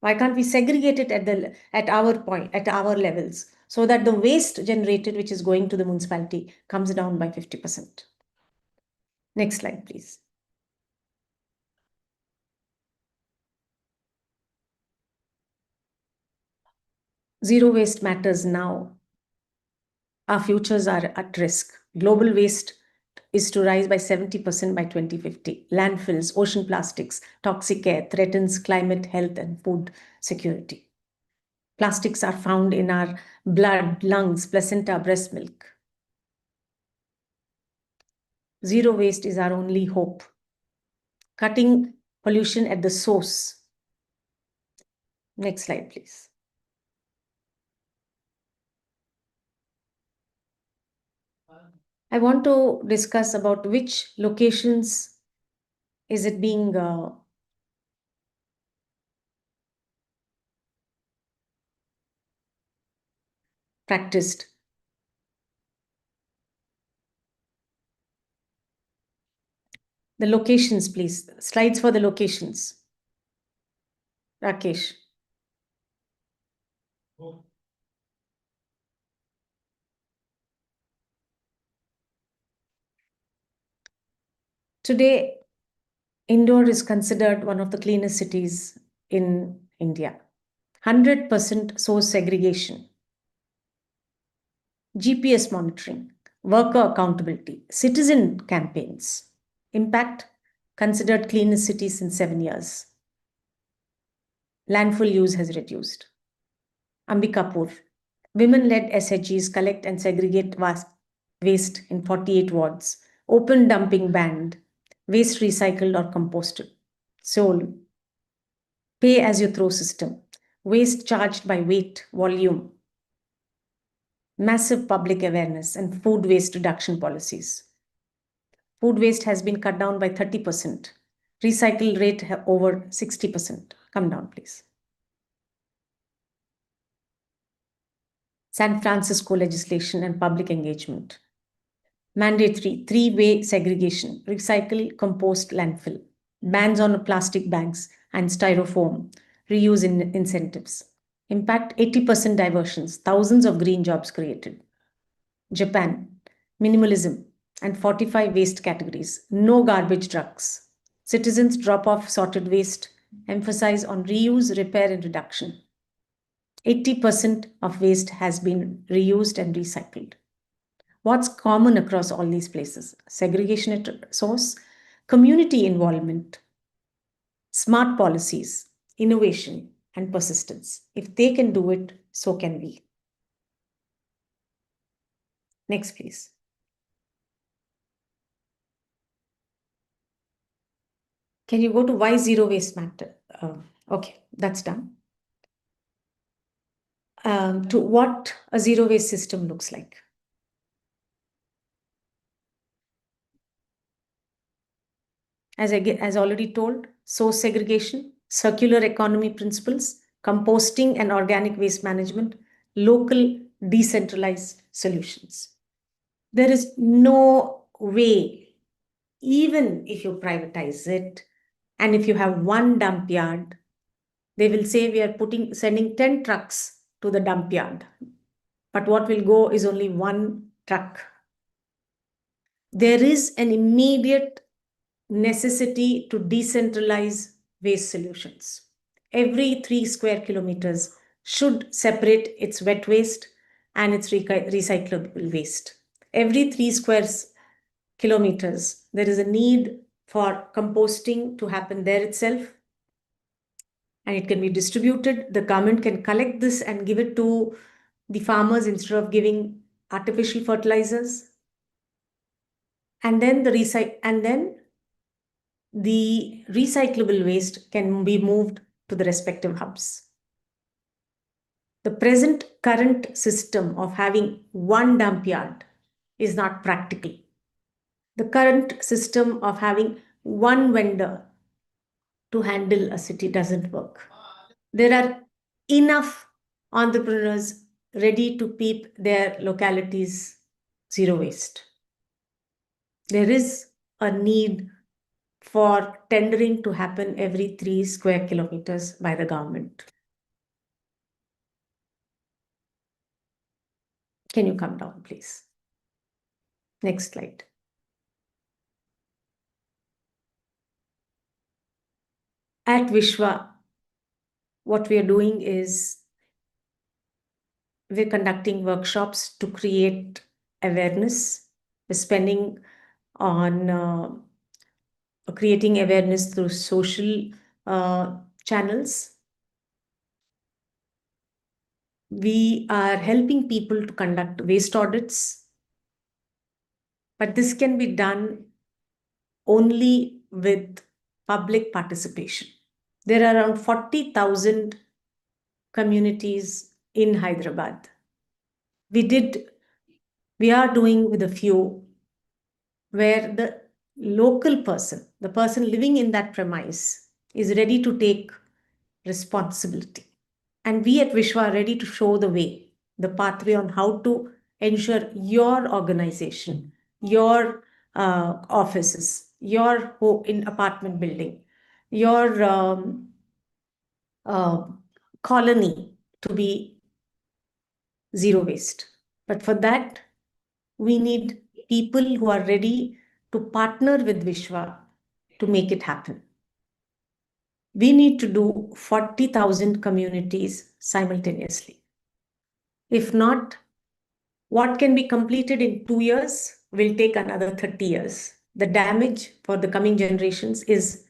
Why can't we segregate it at our levels, so that the waste generated, which is going to the municipality, comes down by 50%? Next slide, please. Zero waste matters now. Our futures are at risk. Global waste is to rise by 70% by 2050. Landfills, ocean plastics, toxic air threatens climate, health, and food security. Plastics are found in our blood, lungs, placenta, breast milk. Zero waste is our only hope. Cutting pollution at the source. Next slide, please. I want to discuss about which locations is it being practiced. The locations, please. Slides for the locations. Rakesh. Today, Indore is considered one of the cleanest cities in India. 100% source segregation. GPS monitoring, worker accountability, citizen campaigns. Impact, considered cleanest city since 7 years. Landfill use has reduced. Ambikapur, women-led SHGs collect and segregate waste in 48 wards. Open dumping banned. Waste recycled or composted. Seoul, pay-as-you-throw system. Waste charged by weight, volume. Massive public awareness and food waste reduction policies. Food waste has been cut down by 30%. Recycle rate over 60%. Come down, please. San Francisco legislation and public engagement. Mandatory three-way segregation, recycle, compost, landfill. Bans on plastic bags and styrofoam, reuse incentives. Impact 80% diversions, thousands of green jobs created. Japan, minimalism and 45 waste categories, no garbage trucks. Citizens drop off sorted waste, emphasize on reuse, repair, and reduction. 80% of waste has been reused and recycled. What's common across all these places? Segregation at source, community involvement, smart policies, innovation, and persistence. If they can do it, so can we. Next, please. Can you go to why zero waste matter? Okay, that's done. To what a zero waste system looks like. As already told, source segregation, circular economy principles, composting and organic waste management, local decentralized solutions. There is no way, even if you privatize it, and if you have one dump yard, they will say we are sending 10 trucks to the dump yard. But what will go is only one truck. There is an immediate necessity to decentralize waste solutions. Every 3 square kilometers should separate its wet waste and its recyclable waste. Every 3 square kilometers, there is a need for composting to happen there itself. And it can be distributed. The government can collect this and give it to the farmers instead of giving artificial fertilizers. And then the recyclable waste can be moved to the respective hubs. The current system of having one dump yard is not practical. The current system of having one vendor to handle a city doesn't work. There are enough entrepreneurs ready to keep their localities zero waste. There is a need for tendering to happen every 3 square kilometers by the government. Can you come down, please? Next slide. At Vishwa, what we are doing is we're conducting workshops to create awareness. We're spending on creating awareness through social channels. We are helping people to conduct waste audits, but this can be done only with public participation. There are around 40,000 communities in Hyderabad. We are doing with a few where the local person, the person living in that premise, is ready to take responsibility. And we at Vishwa are ready to show the way, the pathway on how to ensure your organization, your offices, your in apartment building, your colony to be zero waste. But for that, we need people who are ready to partner with Vishwa to make it happen. We need to do 40,000 communities simultaneously. If not, what can be completed in 2 years will take another 30 years. The damage for the coming generations is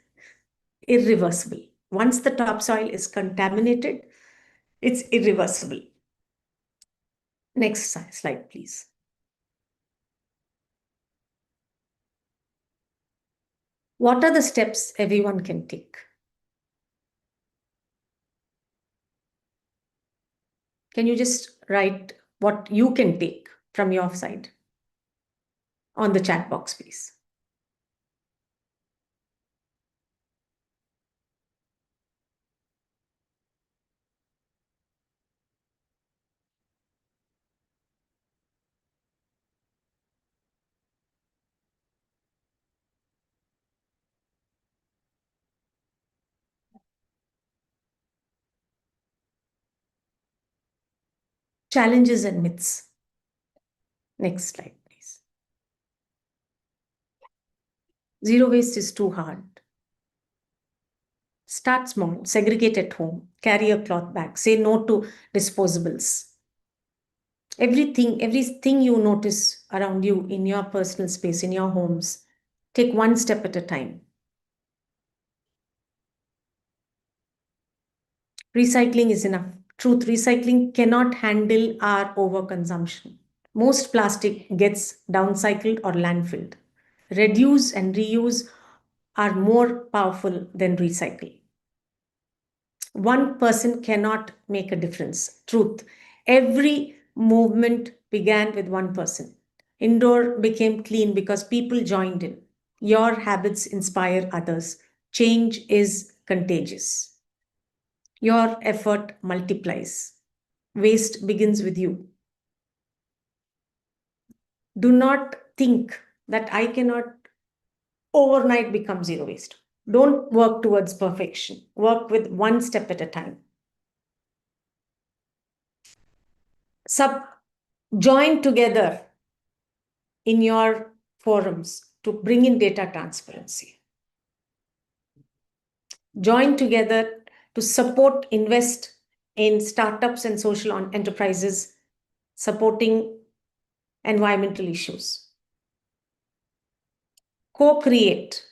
irreversible. Once the topsoil is contaminated, it's irreversible. Next slide, please. What are the steps everyone can take? Can you just write what you can take from your side on the chat box, please? Challenges and myths. Next slide, please. Zero waste is too hard. Start small, segregate at home, carry a cloth bag, say no to disposables. Everything you notice around you in your personal space, in your homes, take one step at a time. Recycling is enough. Truth, recycling cannot handle our overconsumption. Most plastic gets downcycled or landfilled. Reduce and reuse are more powerful than recycle. One person cannot make a difference. Truth. Every movement began with one person. Indoor became clean because people joined in. Your habits inspire others. Change is contagious. Your effort multiplies. Waste begins with you. Do not think that I cannot overnight become zero waste. Don't work towards perfection. Work with one step at a time. Join together in your forums to bring in data transparency. Join together to support, invest in startups and social enterprises supporting environmental issues. Co-create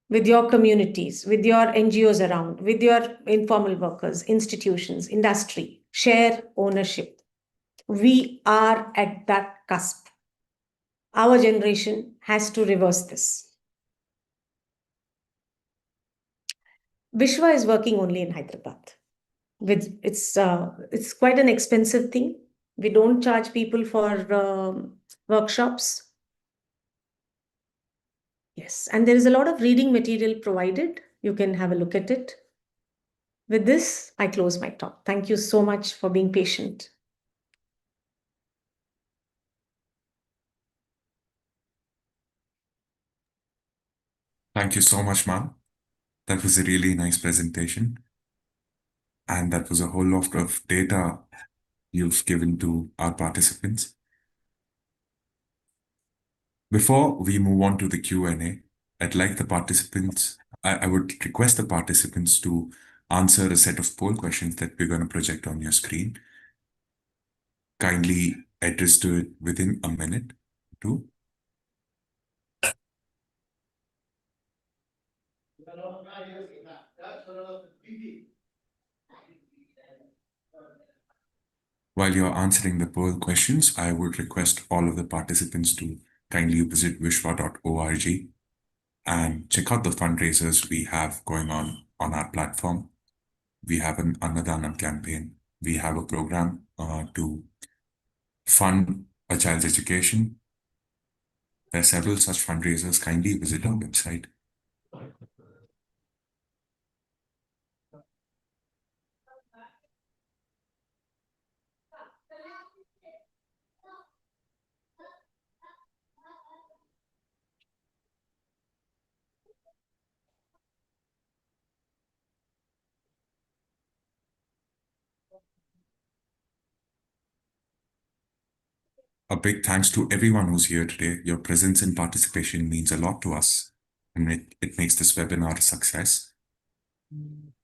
with your communities, with your NGOs around, with your informal workers, institutions, industry. Share ownership. We are at that cusp. Our generation has to reverse this. Vishwa is working only in Hyderabad. It's quite an expensive thing. We don't charge people for workshops. Yes, and there is a lot of reading material provided. You can have a look at it. With this, I close my talk. Thank you so much for being patient.
Thank you so much, ma'am. That was a really nice presentation. And that was a whole lot of data you've given to our participants. Before we move on to the Q&A, I'd like the participants, I would request the participants to answer a set of poll questions that we're going to project on your screen. Kindly address to it within a minute or two. While you're answering the poll questions, I would request all of the participants to kindly visit vishwa.org and check out the fundraisers we have going on our platform. We have an Annadanam campaign. We have a program to fund a child's education. There are several such fundraisers. Kindly visit our website. A big thanks to everyone who's here today. Your presence and participation means a lot to us, and it makes this webinar a success.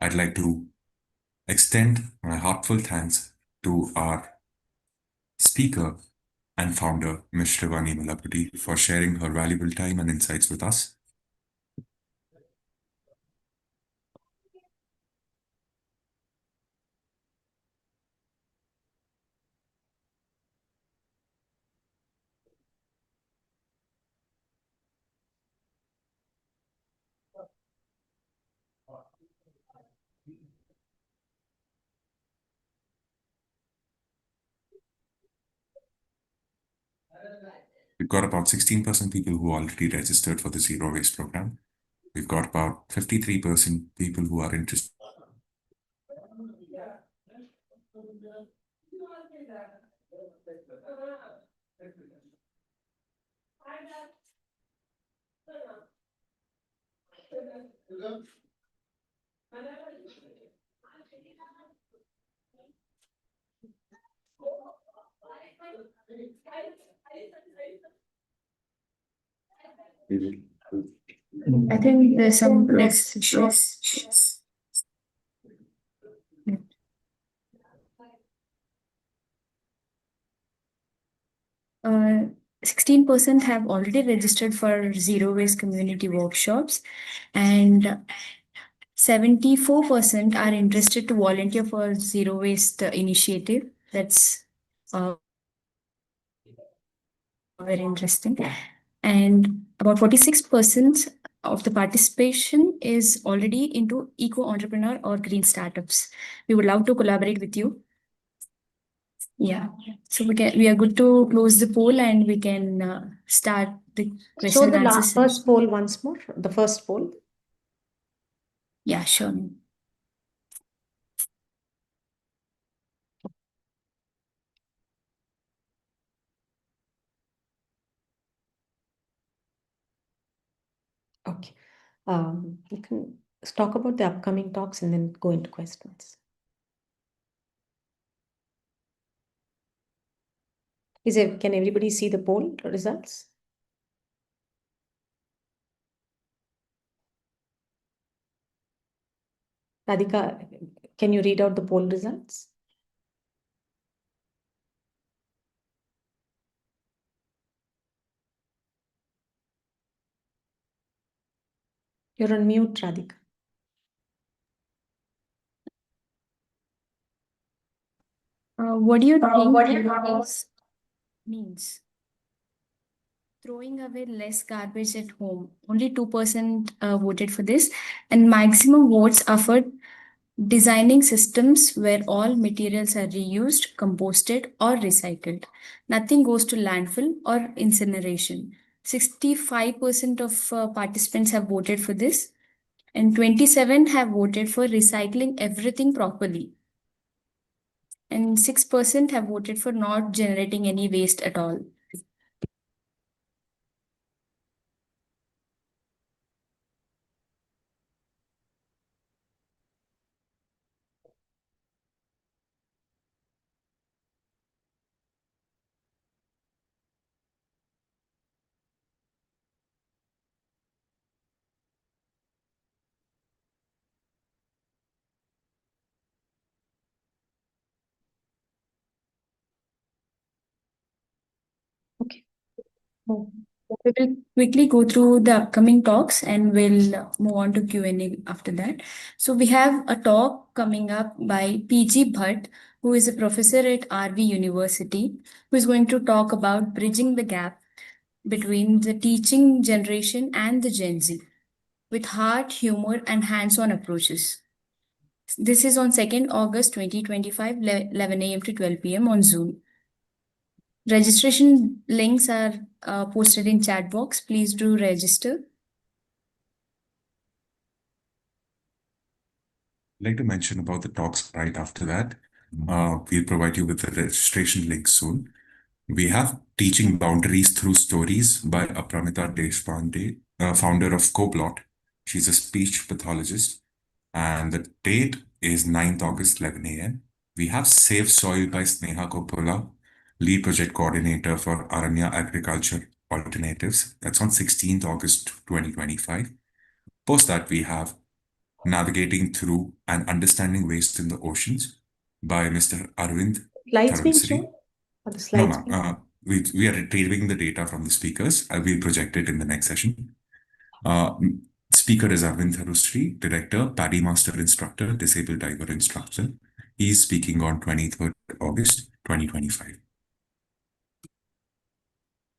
I'd like to extend my heartfelt thanks to our speaker and founder, Ms. Shrivani Mullapudi, for sharing her valuable time and insights with us. We've got about 16% people who already registered for the Zero Waste program. We've got about 53% people who are interested.
I think there's some next issues. 16% have already registered for zero waste community workshops, and 74% are interested to volunteer for zero waste initiative. That's very interesting. And about 46% of the participation is already into eco entrepreneur or green startups. We would love to collaborate with you. Yeah, so we are good to close the poll and we can start the question
Show
and
the
answer
last
session.
first poll once more. The first poll.
Yeah, sure.
Okay. You can talk about the upcoming talks and then go into questions. Can everybody see the poll results? Radhika, can you read out the poll results? You're on mute, Radhika.
What do you think this means? Throwing away less garbage at home. Only 2% voted for this, and maximum votes are for designing systems where all materials are reused, composted, or recycled. Nothing goes to landfill or incineration. 65% of participants have voted for this, and 27 have voted for recycling everything properly. And 6% have voted for not generating any waste at all.
Okay. Oh,
We will quickly go through the upcoming talks and we'll move on to Q&A after that. So we have a talk coming up by PG Bhatt, who is a professor at RV University, who is going to talk about bridging the gap between the teaching generation and the Gen Z with heart, humor, and hands-on approaches. This is on 2nd August 2025, 11 a.m. to 12 p.m. on Zoom. Registration links are posted in chat box. Please do register.
I'd like to mention about the talks right after that. We'll provide you with the registration link soon. We have Teaching Boundaries Through Stories by Apramita Deshpande, founder of Coplot. She's a speech pathologist. And the date is 9th August, 11 a.m. We have Save Soil by Sneha Coppola, lead project coordinator for Aranya Agriculture Alternatives. That's on 16th August, 2025. Post that, we have Navigating Through and Understanding Waste in the Oceans by Mr. Arvind
Slides being
Dharamsri.
shown? Are the
No,
slides
ma'am. We are retrieving the data from the speakers. We'll project it in the next session. Speaker is Arvind Dharamsri, director, Paddy Master Instructor, Disabled Diver Instructor. He's speaking on 23rd August, 2025.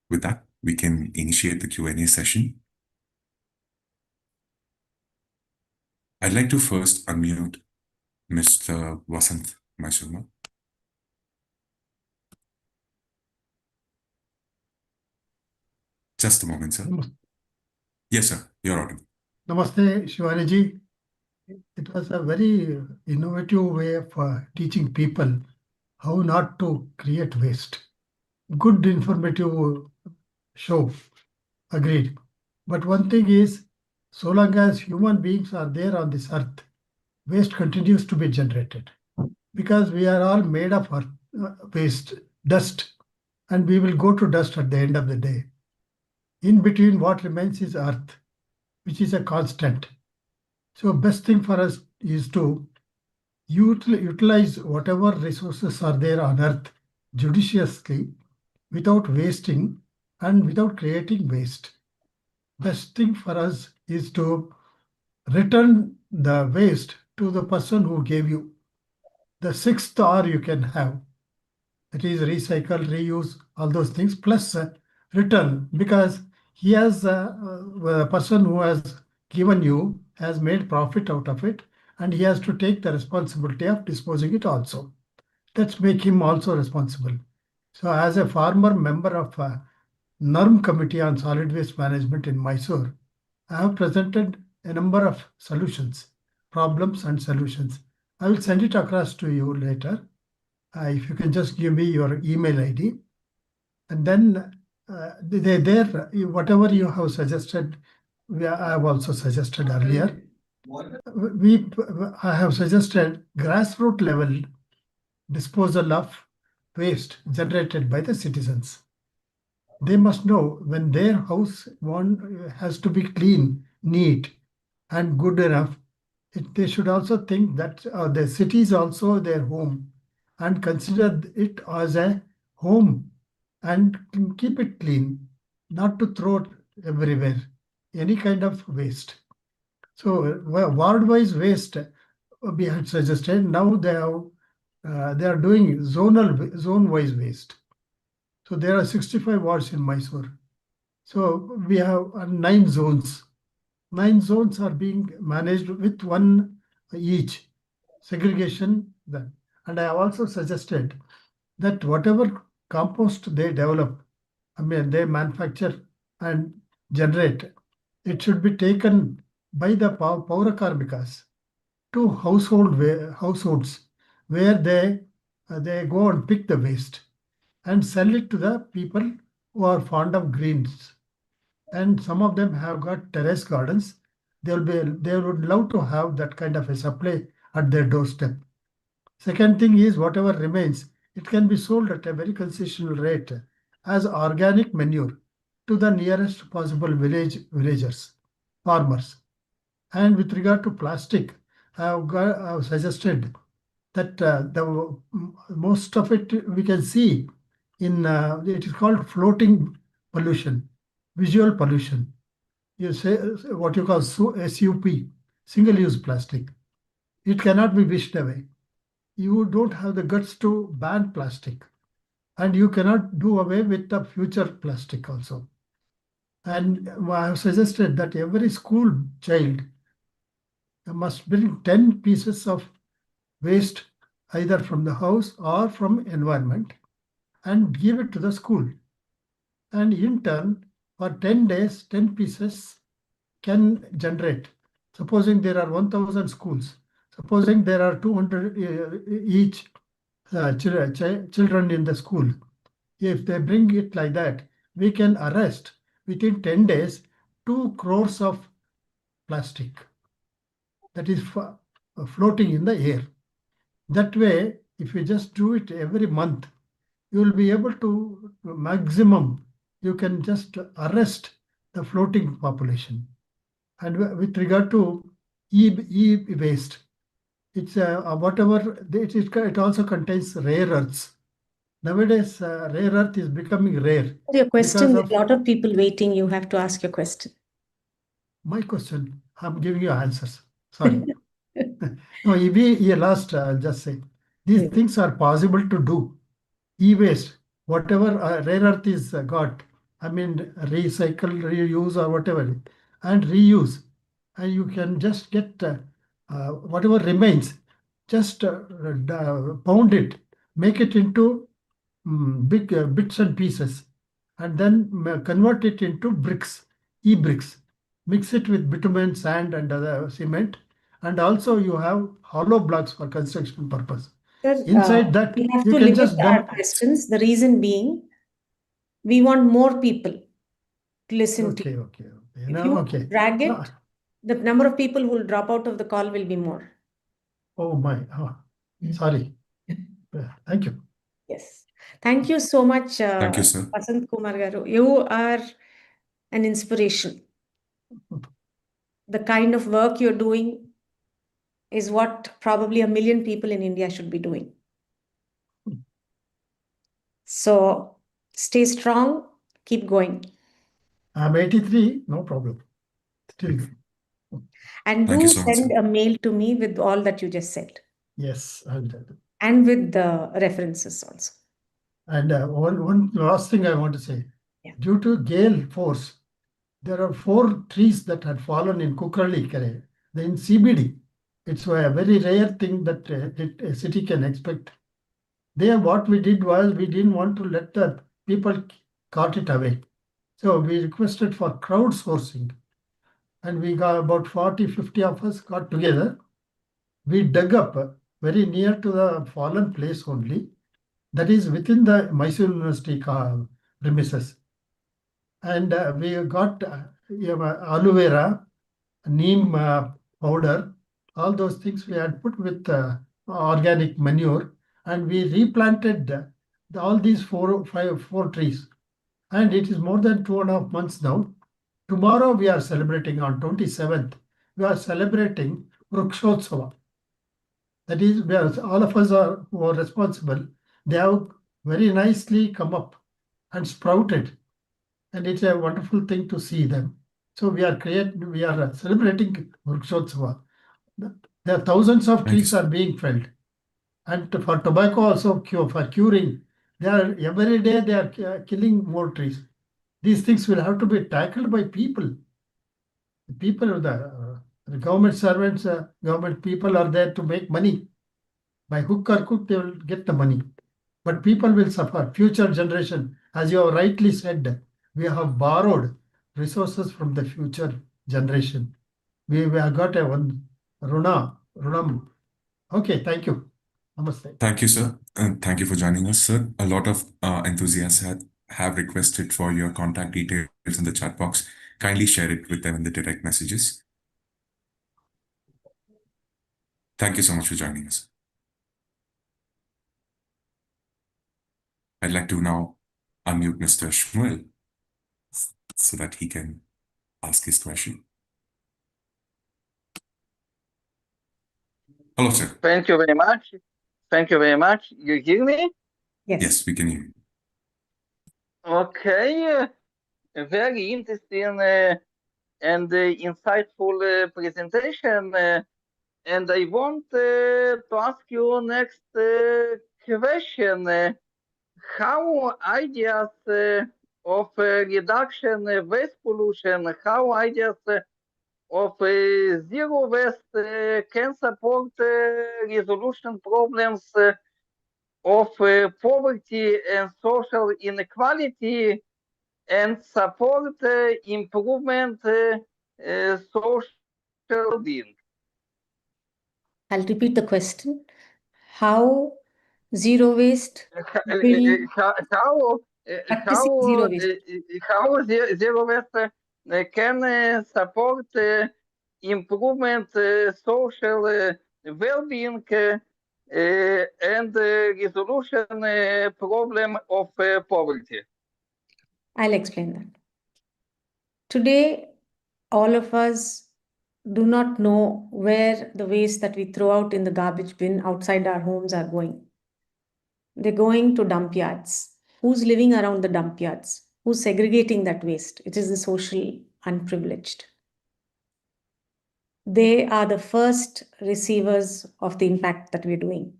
With that, we can initiate the Q&A session. I'd like to first unmute Mr. Vasant Maishuma. Just a moment, sir. Yes, sir. You're audible.
Namaste, Shivani ji. It was a very innovative way of teaching people how not to create waste. Good informative show, agreed. But one thing is, so long as human beings are there on this earth, waste continues to be generated. Because we are all made of earth, waste, dust, and we will go to dust at the end of the day. In between, what remains is earth, which is a constant. So best thing for us is to utilize whatever resources are there on earth judiciously without wasting and without creating waste. Best thing for us is to return the waste to the person who gave you. The sixth R you can have. That is recycle, reuse, all those things, plus return, because he has the person who has given you has made profit out of it, and he has to take the responsibility of disposing it also. Let's make him also responsible. So as a former member of NERM Committee on Solid Waste Management in Mysore, I have presented a number of solutions, problems and solutions. I will send it across to you later. If you can just give me your email ID. And then whatever you have suggested, I have also suggested earlier. I have suggested grassroots level disposal of waste generated by the citizens. They must know when their house has to be clean, neat, and good enough. They should also think that the city is also their home and consider it as a home and keep it clean, not to throw it everywhere, any kind of waste. So ward-wise waste we had suggested. Now they are doing zone-wise waste. So there are 65 wards in Mysore. So we have 9 zones. 9 zones are being managed with one each segregation. And I have also suggested that whatever compost they develop, they manufacture and generate, it should be taken by the Paurakarmikas to households where they go and pick the waste and sell it to the people who are fond of greens. And some of them have got terrace gardens. They would love to have that kind of a supply at their doorstep. Second thing is, whatever remains, it can be sold at a very concessional rate as organic manure to the nearest possible villagers, farmers. And with regard to plastic, I have suggested that the most of it we can see in it is called floating pollution. visual pollution. You say what you call SUP, single-use plastic. It cannot be wished away. You don't have the guts to ban plastic, and you cannot do away with the future plastic also. And I have suggested that every school child must bring 10 pieces of waste either from the house or from environment and give it to the school. And in turn, for 10 days, 10 pieces can generate. Supposing there are 1,000 schools, supposing there are 200 each children in the school. If they bring it like that, we can arrest within 10 days 2 crores of plastic that is floating in the air. That way, if you just do it every month, you will be able to maximum, you can just arrest the floating population. And with regard to e-waste, it's whatever, it also contains rare earths. Nowadays, rare earth is becoming rare.
Your question,
because
with a lot of people waiting, you have to ask your question.
My question, I'm giving you answers. Sorry. No, last, just say, these things are possible to do. E-waste, whatever rare earth is got, I mean, recycle, reuse or whatever, and reuse. And you can just get whatever remains, just pound it, make it into big bits and pieces, and then convert it into bricks, e-bricks. Mix it with bitumen, sand, and other cement. And also you have hollow blocks for construction purpose.
Sir,
Inside that,
we have
you
to
can
limit
just
our
dump.
questions. The reason being, we want more people to listen to you.
Okay.
If you drag it, the number of people who will drop out of the call will be more.
Oh my, sorry. Thank you.
Yes. Thank you so much,
Thank you, sir.
Vasant Kumar Garu. You are an inspiration. The kind of work you're doing is what probably 1 million people in India should be doing. So stay strong, keep going.
I'm 83, no problem. Still.
And
Thank
do
you so much,
send
sir.
a mail to me with all that you just said.
Yes, I'll do that.
And with the references also.
And one last thing I want to say.
Yeah.
Due to gale force, there are 4 trees that had fallen in Kukrali, in CBD. It's a very rare thing that a city can expect. There, what we did was we didn't want to let the people cart it away. So we requested for crowdsourcing. And we got about 40, 50 of us got together. We dug up very near to the fallen place only. That is within the Mysore University premises. And we got aloe vera, neem powder, all those things we had put with organic manure, and we replanted all these four trees. And it is more than 2.5 months now. Tomorrow we are celebrating on 27th. We are celebrating Vrukshotsav. That is, all of us who are responsible. They have very nicely come up and sprouted. And it's a wonderful thing to see them. So we are celebrating Vrukshotsav. There are thousands of trees are being felled. And for tobacco also, for curing, every day they are killing more trees. These things will have to be tackled by people. The government servants, government people are there to make money. By hook or crook, they will get the money. But people will suffer. Future generation, as you have rightly said, we have borrowed resources from the future generation. We have got one runam. Okay, thank you. Namaste.
Thank you, sir. And thank you for joining us, sir. A lot of enthusiasts have requested for your contact details in the chat box. Kindly share it with them in the direct messages. Thank you so much for joining us. I'd like to now unmute Mr. Shmuel so that he can ask his question. Hello, sir.
Thank you very much. Thank you very much. You hear me?
Yes.
Yes, we can hear you.
Okay. a very interesting and insightful presentation. And I want to ask you next question. How ideas of reduction waste pollution, how ideas of zero waste can support resolution problems of poverty and social inequality and support improvement social being.
I'll repeat the question. How zero waste will practicing zero waste.
How zero waste can support improvement social well-being and resolution problem of poverty.
I'll explain that. Today, all of us do not know where the waste that we throw out in the garbage bin outside our homes are going. They're going to dump yards. Who's living around the dump yards? Who's segregating that waste? It is the social unprivileged. They are the first receivers of the impact that we're doing.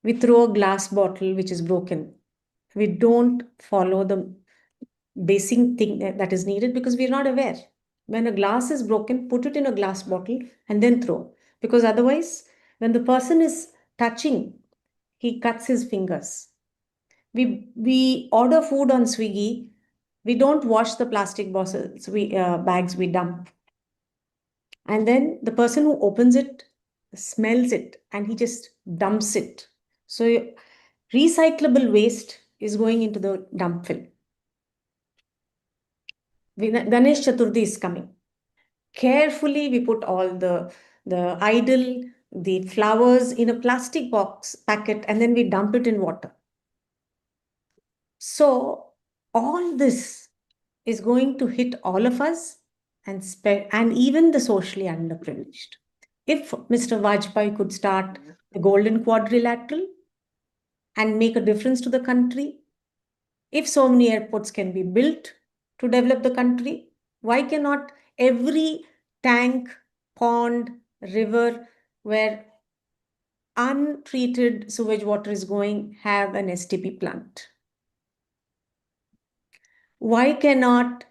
We throw a glass bottle which is broken. We don't follow the basic thing that is needed because we're not aware. When a glass is broken, put it in a glass bottle and then throw. Because otherwise, when the person is touching, he cuts his fingers. We order food on Swiggy. We don't wash the plastic bottles, bags we dump. And then the person who opens it smells it and he just dumps it. So recyclable waste is going into the dump fill. Ganesh Chaturthi is coming. Carefully, we put all the idol, the flowers in a plastic box packet, and then we dump it in water. So all this is going to hit all of us and even the socially underprivileged. If Mr. Vajpayee could start the Golden Quadrilateral and make a difference to the country, if so many airports can be built to develop the country, why cannot every tank, pond, river where untreated sewage water is going have an STP plant? Why cannot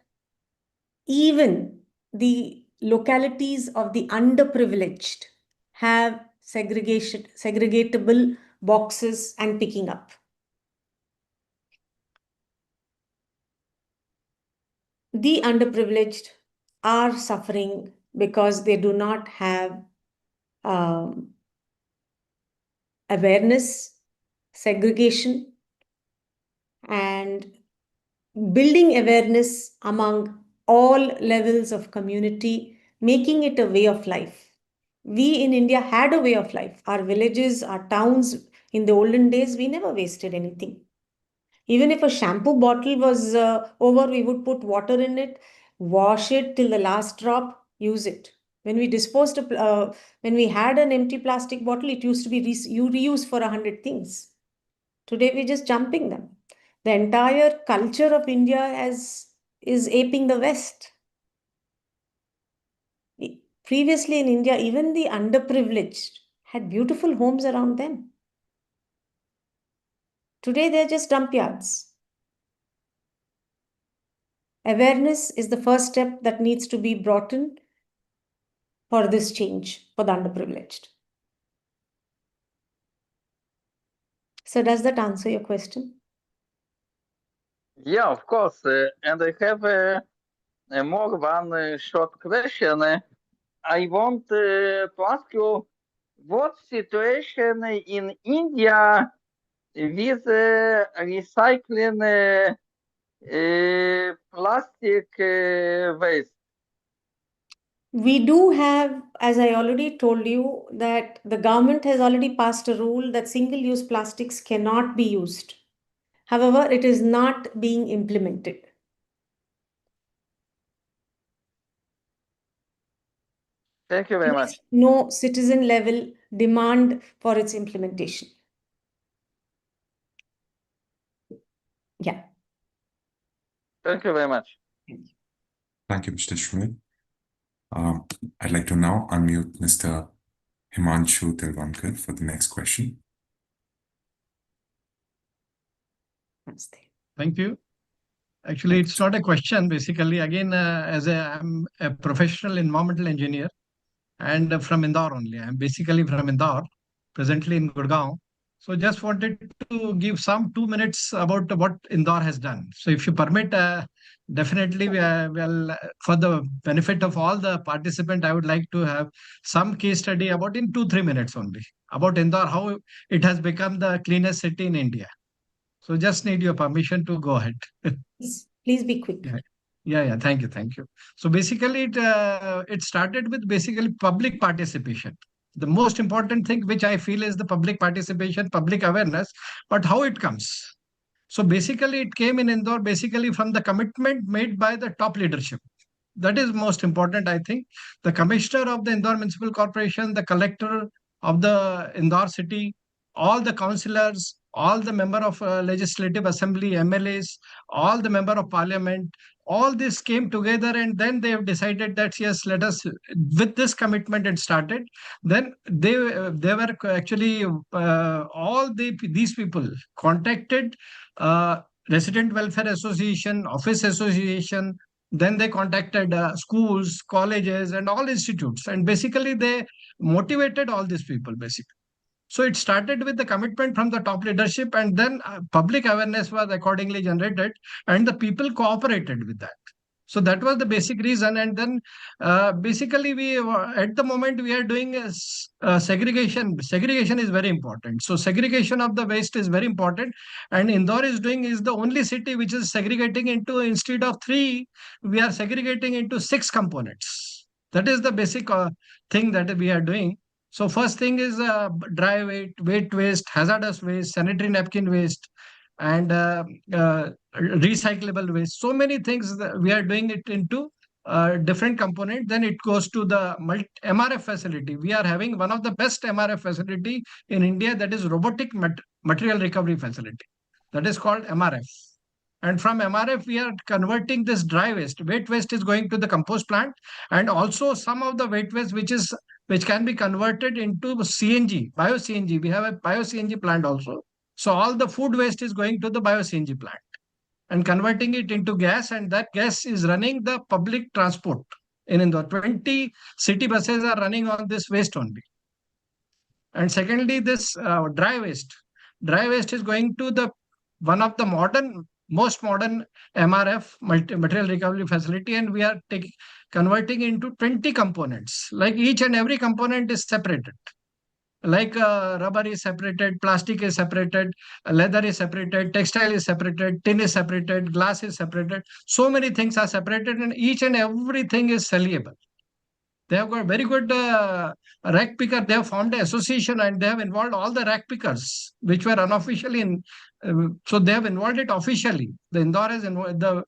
even the localities of the underprivileged have segregatable boxes and picking up? The underprivileged are suffering because they do not have awareness, segregation, and building awareness among all levels of community, making it a way of life. We in India had a way of life. Our villages, our towns, in the olden days, we never wasted anything. Even if a shampoo bottle was over, we would put water in it, wash it till the last drop, use it. When we disposed of, when we had an empty plastic bottle, it used to be reused for 100 things. Today, we're just jumping them. The entire culture of India is aping the West. Previously in India, even the underprivileged had beautiful homes around them. Today, they're just dump yards. Awareness is the first step that needs to be brought in for this change for the underprivileged. So does that answer your question?
Yeah, of course. And I have more one short question. I want to ask you, what situation in India with recycling plastic waste?
We do have, as I already told you, that the government has already passed a rule that single-use plastics cannot be used. However, it is not being implemented.
Thank you very
There
much.
is no citizen level demand for its implementation. Yeah.
Thank you very much.
Thank you, Mr. Shmuel. I'd like to now unmute Mr. Himanshu Tilwankar for the next question.
Thank you. Actually, it's not a question. Basically, again, I'm a professional environmental engineer and from Indore only. I'm basically from Indore, presently in Gurgaon. So just wanted to give some 2 minutes about what Indore has done. So if you permit, definitely, for the benefit of all the participants, I would like to have some case study about in 2-3 minutes only about Indore, how it has become the cleanest city in India. So just need your permission to go ahead.
Please be quick.
Yeah. Thank you. So basically, it started with basically public participation. The most important thing which I feel is the public participation, public awareness, but how it comes. So basically, it came in Indore basically from the commitment made by the top leadership. That is most important, I think. The commissioner of the Indore Municipal Corporation, the collector of the Indore city, all the councillors, all the member of legislative assembly, MLAs, all the member of parliament, all this came together, and then they have decided that yes, let us, with this commitment it started. Then they were actually all these people contacted Resident Welfare Association, Office Association. Then they contacted schools, colleges, and all institutes, and basically they motivated all these people basically. So it started with the commitment from the top leadership, and then public awareness was accordingly generated, and the people cooperated with that. So that was the basic reason. And then basically we at the moment we are doing segregation. Segregation is very important. So segregation of the waste is very important. And Indore is the only city which is segregating into, instead of 3, we are segregating into 6 components. That is the basic thing that we are doing. So first thing is dry waste, wet waste, hazardous waste, sanitary napkin waste, and recyclable waste. So many things that we are doing it into different components. Then it goes to the MRF facility. We are having one of the best MRF facility in India, that is robotic material recovery facility. That is called MRF. And from MRF, we are converting this dry waste. Wet waste is going to the compost plant, and also some of the wet waste which can be converted into CNG, bio-CNG. We have a bio-CNG plant also. So all the food waste is going to the bio-CNG plant and converting it into gas, and that gas is running the public transport in Indore. 20 city buses are running on this waste only. And secondly, this dry waste. Dry waste is going to one of the most modern MRF, material recovery facility, and we are converting into 20 components. Like each and every component is separated. Like rubber is separated, plastic is separated, leather is separated, textile is separated, tin is separated, glass is separated. So many things are separated, and each and everything is sellable. They have got very good rack picker. They have formed an association, and they have involved all the rack pickers, which were unofficially in. So they have involved it officially. The Indore has involved the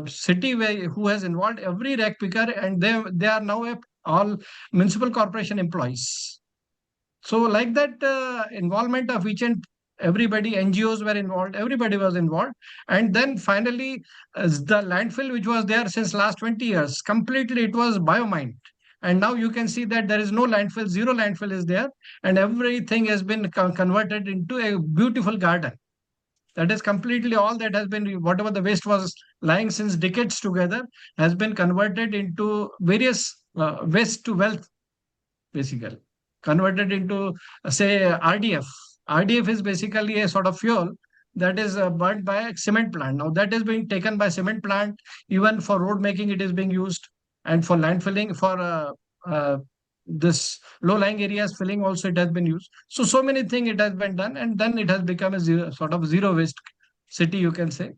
city who has involved every rack picker, and they are now all municipal corporation employees. So like that involvement of each and everybody, NGOs were involved, everybody was involved. And then finally, the landfill, which was there since last 20 years, completely it was biomined. And now you can see that there is no landfill, 0 landfill is there, and everything has been converted into a beautiful garden. That is completely all that has been, whatever the waste was lying since decades together, has been converted into various waste to wealth, basically. Converted into, say, RDF. RDF is basically a sort of fuel that is burnt by a cement plant. Now that is being taken by cement plant. Even for road making, it is being used. And for landfilling, for this low-lying areas filling also, it has been used. So many things it has been done. And then it has become a sort of zero waste city, you can say.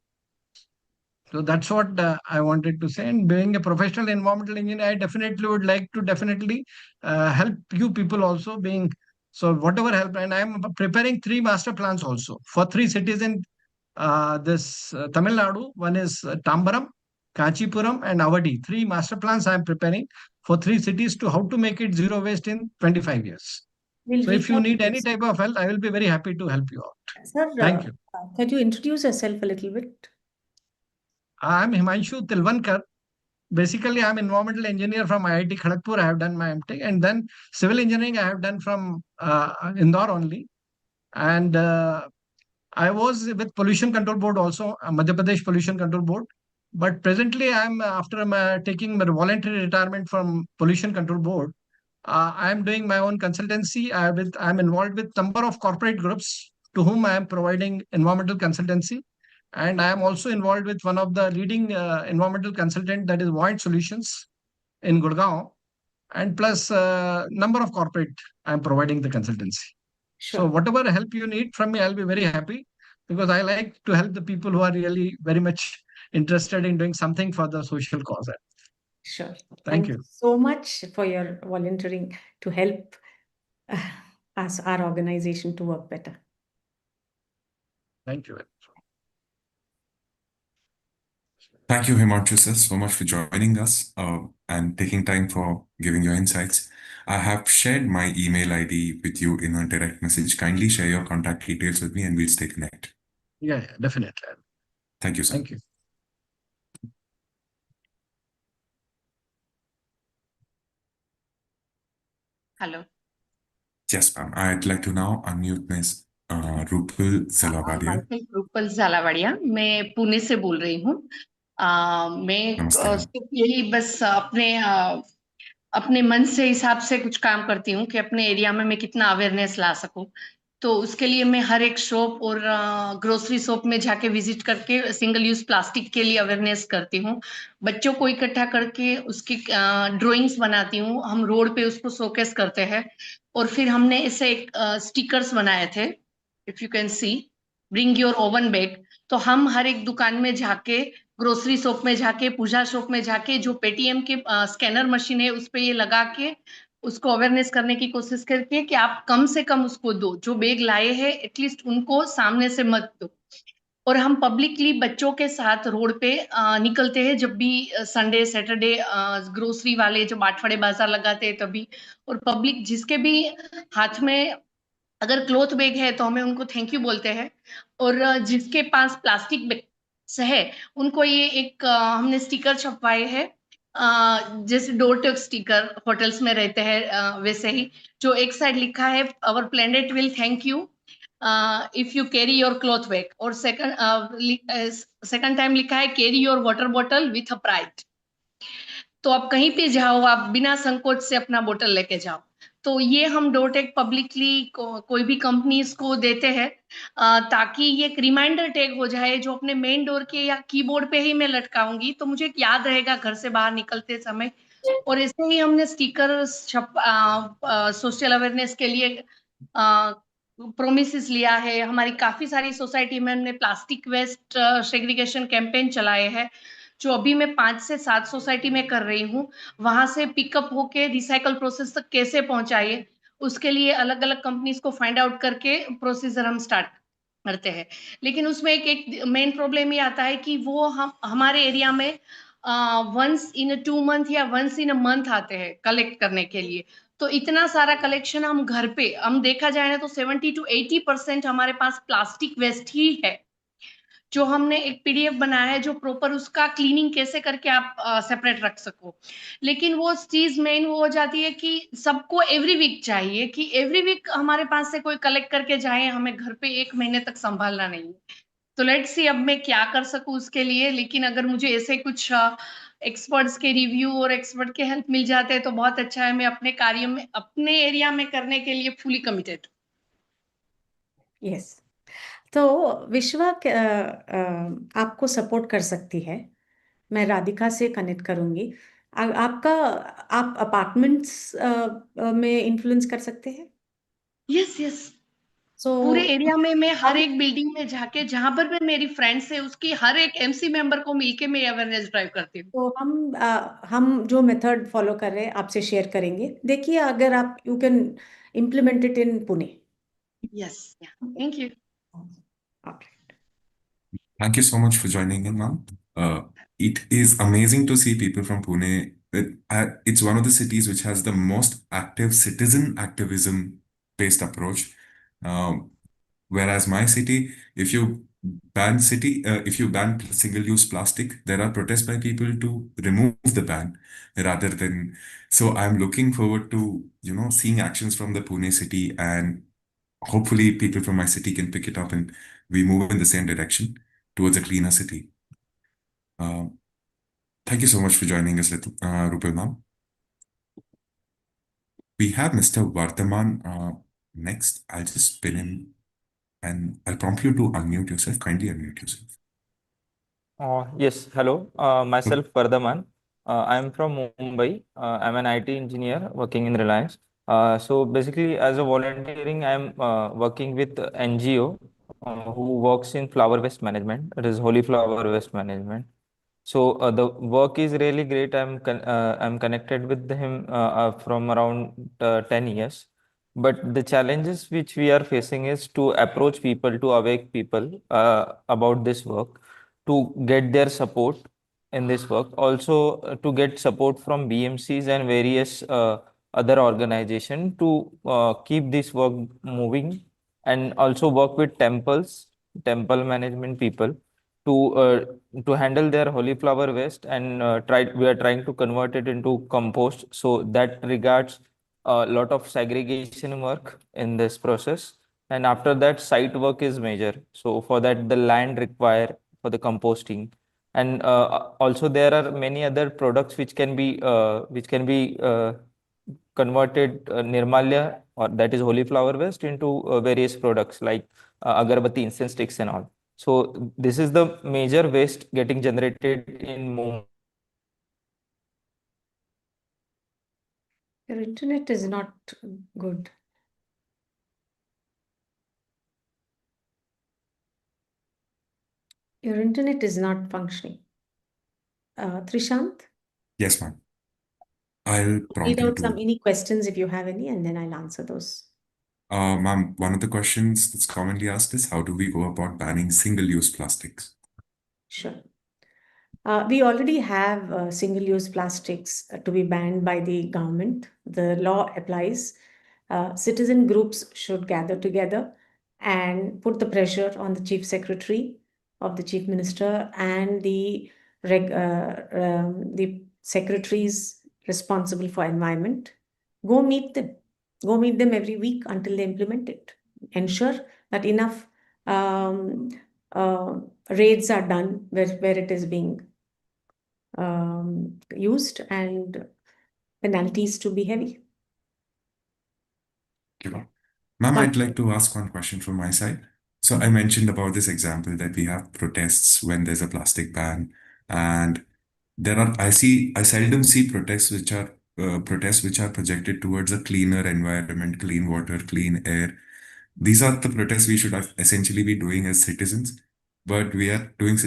So that's what I wanted to say. And being a professional environmental engineer, I definitely would like to help you people also being, so whatever help. And I'm preparing 3 master plans also for 3 cities in this Tamil Nadu. One is Tambaram, Kanchipuram, and Avadi. 3 master plans I'm preparing for 3 cities to how to make it zero waste in 25 years. So if you need any type of help, I will be very happy to help you out.
Sir,
Thank you.
Could you introduce yourself a little bit?
I'm Himanshu Tilvankar. Basically, I'm environmental engineer from IIT Kharagpur. I have done my MTech, and then civil engineering I have done from Indore only. And I was with Pollution Control Board also, Madhya Pradesh Pollution Control Board. But presently, I'm after taking my voluntary retirement from Pollution Control Board. I'm doing my own consultancy. I'm involved with number of corporate groups to whom I am providing environmental consultancy, and I am also involved with one of the leading environmental consultant, that is Void Solutions in Gurgaon, and plus number of corporate I am providing the consultancy. So
Sure.
whatever help you need from me, I'll be very happy, because I like to help the people who are really very much interested in doing something for the social cause.
Sure.
Thank you.
So much for your volunteering to help us, our organization, to work better.
Thank you.
Thank you, Himanshu sir, so much for joining us and taking time for giving your insights. I have shared my email ID with you in a direct message. Kindly share your contact details with me and we'll stay connected.
Yeah, definitely.
Thank you, sir.
Thank you.
Hello.
Yes, ma'am. I'd like to now unmute Ms. Rupal Zalavadia.
Rupal झालावाड़िया, मैं पुणे से बोल रही हूँ। मैं
नमस्ते, ma'am.
सिर्फ यही बस अपने मन से हिसाब से कुछ काम करती हूँ कि अपने एरिया में मैं कितना अवेयरनेस ला सकूं। तो उसके लिए मैं हर एक शॉप और ग्रोसरी शॉप में जाके विजिट करके सिंगल यूज प्लास्टिक के लिए अवेयरनेस करती हूँ। बच्चों को इकट्ठा करके उसकी ड्राइंग्स बनाती हूँ। हम रोड पे उसको शोकेस करते हैं और फिर हमने ऐसे एक स्टिकर्स बनाए थे, if you can see, bring your oven bag. तो हम हर एक दुकान में जाके, ग्रोसरी शॉप में जाके, पूजा शॉप में जाके, जो पेटीएम के स्कैनर मशीन है उस पे ये लगा के उसको अवेयरनेस करने की कोशिश करके कि आप कम से कम उसको दो, जो बैग लाए हैं एटलीस्ट उनको सामने से मत दो। और हम पब्लिकली बच्चों के साथ रोड पे निकलते हैं जब भी संडे सैटरडे ग्रोसरी वाले जब आठवड़े बाजार लगाते हैं तभी। और पब्लिक जिसके भी हाथ में अगर क्लॉथ बैग है तो हमें उनको थैंक यू बोलते हैं, और जिसके पास प्लास्टिक बैग है उनको ये एक हमने स्टिकर छपवाए हैं, जैसे डोर टू स्टिकर होटल्स में रहते हैं वैसे ही, जो एक साइड लिखा है our planet will thank you if you carry your cloth bag, और सेकंड टाइम लिखा है carry your water bottle with a pride. तो आप कहीं पे जाओ, आप बिना संकोच से अपना बोतल लेके जाओ। तो ये हम डोरटेक पब्लिकली कोई भी कंपनीज को देते हैं ताकि ये एक रिमाइंडर टैग हो जाए जो अपने मेन डोर के या कीबोर्ड पे ही मैं लटकाऊंगी, तो मुझे याद रहेगा घर से बाहर निकलते समय। और ऐसे ही हमने स्टिकर सोशल अवेयरनेस के लिए प्रोमिस लिया है। हमारी काफी सारी सोसाइटी में हमने प्लास्टिक वेस्ट सेग्रीगेशन कैंपेन चलाए हैं, जो अभी मैं 5 से 7 सोसाइटी में कर रही हूँ। वहां से पिकअप होके रिसाइकल प्रोसेस तक कैसे पहुंचाए, उसके लिए अलग अलग कंपनीज को फाइंड आउट करके प्रोसीजर हम स्टार्ट करते हैं। लेकिन उसमें एक मेन प्रॉब्लम ये आता है कि वो हम हमारे एरिया में वंस इन 2 मंथ या वंस इन अ मंथ आते हैं कलेक्ट करने के लिए। तो इतना सारा कलेक्शन हम घर पे, हम देखा जाए ना तो 70 to 80% हमारे पास प्लास्टिक वेस्ट ही है, जो हमने एक पीडीएफ बनाया है जो प्रॉपर उसका क्लीनिंग कैसे करके आप सेपरेट रख सको। लेकिन वो चीज मेन वो हो जाती है कि सबको एवरी वीक चाहिए कि एवरी वीक हमारे पास से कोई कलेक्ट करके जाए, हमें घर पे 1 महीने तक संभालना नहीं है। तो लेट्स सी अब मैं क्या कर सकूं उसके लिए। लेकिन अगर मुझे ऐसे कुछ एक्सपर्ट्स के रिव्यू और एक्सपर्ट के हेल्प मिल जाते हैं तो बहुत अच्छा है। मैं अपने कार्य में अपने एरिया में करने के लिए फुली कमिटेड।
यस, तो विश्वा आपको सपोर्ट कर सकती है। मैं राधिका से कनेक्ट करूंगी। आपका आप अपार्टमेंट्स में इन्फ्लुएंस कर सकते हैं।
यस यस,
सो
पूरे एरिया में मैं हर एक बिल्डिंग में जाके जहां पर भी मेरी फ्रेंड्स है उसकी हर एक एमसी मेंबर को मिलके मैं अवेयरनेस ड्राइव करती हूँ।
तो हम जो मेथड फॉलो कर रहे हैं आपसे शेयर करेंगे। देखिए अगर आप you can implement it in Pune.
Yes, thank you.
Thank you so much for joining in, ma'am. It is amazing to see people from Pune. It's one of the cities which has the most active citizen activism based approach. Whereas my city, if you ban if you ban single-use plastic, there are protests by people to remove the ban rather than. So I'm looking forward to, seeing actions from the Pune city, and hopefully people from my city can pick it up and we move in the same direction towards a cleaner city. Thank you so much for joining us, Rupal ma'am. We have Mr. Vardhaman next. I'll just pin him and I'll prompt you to unmute yourself. Kindly unmute yourself.
Yes, hello. Myself, Vardhaman. I'm from Mumbai. I'm an IT engineer working in Reliance. So basically, as a volunteering, I'm working with NGO who works in flower waste management. It is Holy Flower Waste Management. So the work is really great. I'm connected with him from around 10 years. But the challenges which we are facing is to approach people, to awake people about this work, to get their support in this work. Also to get support from BMCs and various other organizations to keep this work moving, and also work with temples, temple management people to handle their holy flower waste, and we are trying to convert it into compost. So that regards a lot of segregation work in this process. And after that, site work is major. So for that, the land required for the composting. And also there are many other products which can be converted Nirmalya, or that is holy flower waste, into various products like agarbatti, incense sticks and all. So this is the major waste getting generated in Mumbai.
Your internet is not good. Your internet is not functioning. Trishant?
Yes, ma'am. I'll prompt
Read
you
out
to.
any questions if you have any, and then I'll answer those.
Ma'am, one of the questions that's commonly asked is, how do we go about banning single-use plastics?
Sure. We already have single-use plastics to be banned by the government. The law applies. Citizen groups should gather together and put the pressure on the Chief Secretary of the Chief Minister and the secretaries responsible for environment. Go meet them. Go meet them every week until they implement it. Ensure that enough raids are done where it is being used, and penalties to be heavy.
Ma'am, I'd like to ask one question from my side. So I mentioned about this example that we have protests when there's a plastic ban, and I seldom see protests which are projected towards a cleaner environment, clean water, clean air. These are the protests we should essentially be doing as citizens, but we are doing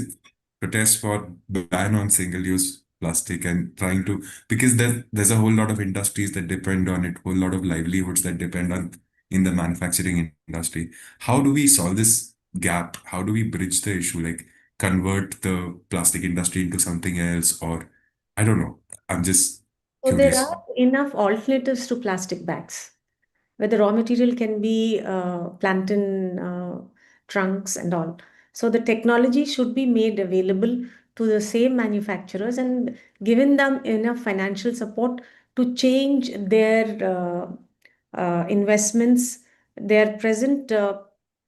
protests for ban on single-use plastic and trying to, because there's a whole lot of industries that depend on it, whole lot of livelihoods that depend on in the manufacturing industry. How do we solve this gap? How do we bridge the issue? Like convert the plastic industry into something else, or I don't know. I'm just
So there
curious.
are enough alternatives to plastic bags, where the raw material can be plantain trunks and all. So the technology should be made available to the same manufacturers and given them enough financial support to change their investments, their present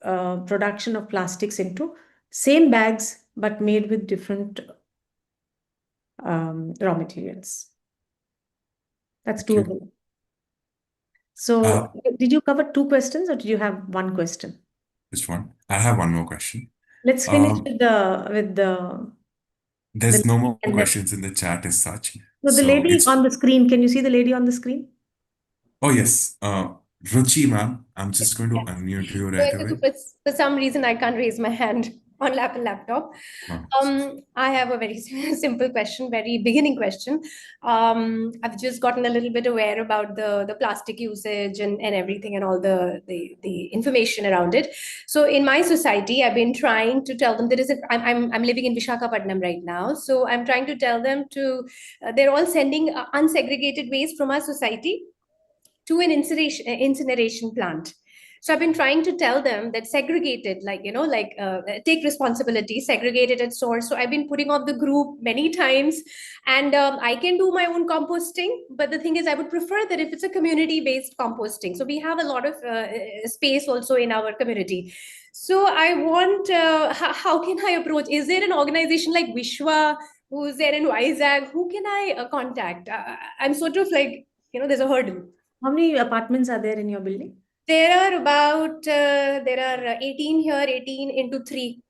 production of plastics into same bags but made with different raw materials. That's doable. So, did you cover two questions or did you have one question?
Just one. I have one more question.
Let's finish with the.
There's no more questions in the chat as such.
So the lady on the screen, can you see the lady on the screen?
Oh, yes. Ruchi, ma'am, I'm just going to unmute you right away.
For some reason, I can't raise my hand on laptop. I have a very simple question, very beginning question. I've just gotten a little bit aware about the plastic usage and everything and all the information around it. So in my society, I've been trying to tell them I'm living in Visakhapatnam right now. So I'm trying to tell them they're all sending unsegregated waste from our society to an incineration plant. So I've been trying to tell them that segregate it, take responsibility, segregate it at source. So I've been putting off the group many times, and I can do my own composting. But the thing is, I would prefer that if it's a community-based composting. So we have a lot of space also in our community. So I want, how can I approach? Is there an organization like Vishwa who's there in Vizag? Who can I contact? I'm sort of like, there's a hurdle.
How many apartments are there in your building?
There are about 18 here, 18 into 3.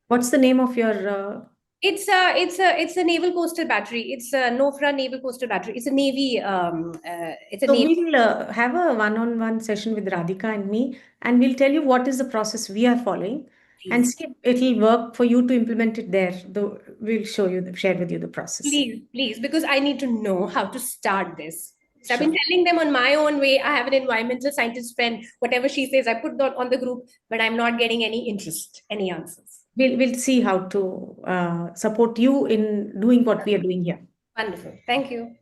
What's the name of your?
It's a naval coastal battery. It's a Nofra naval coastal battery. It's a navy. It's a
So
navy.
we'll have a one-on-one session with Radhika and me, and we'll tell you what is the process we are following, and see if it'll work for you to implement it there. Though we'll share with you the process.
Please, because I need to know how to start this. So I've been telling them on my own way. I have an environmental scientist friend. Whatever she says, I put that on the group, but I'm not getting any interest, any answers.
We'll see how to support you in doing what we are doing here.
Wonderful. Thank you.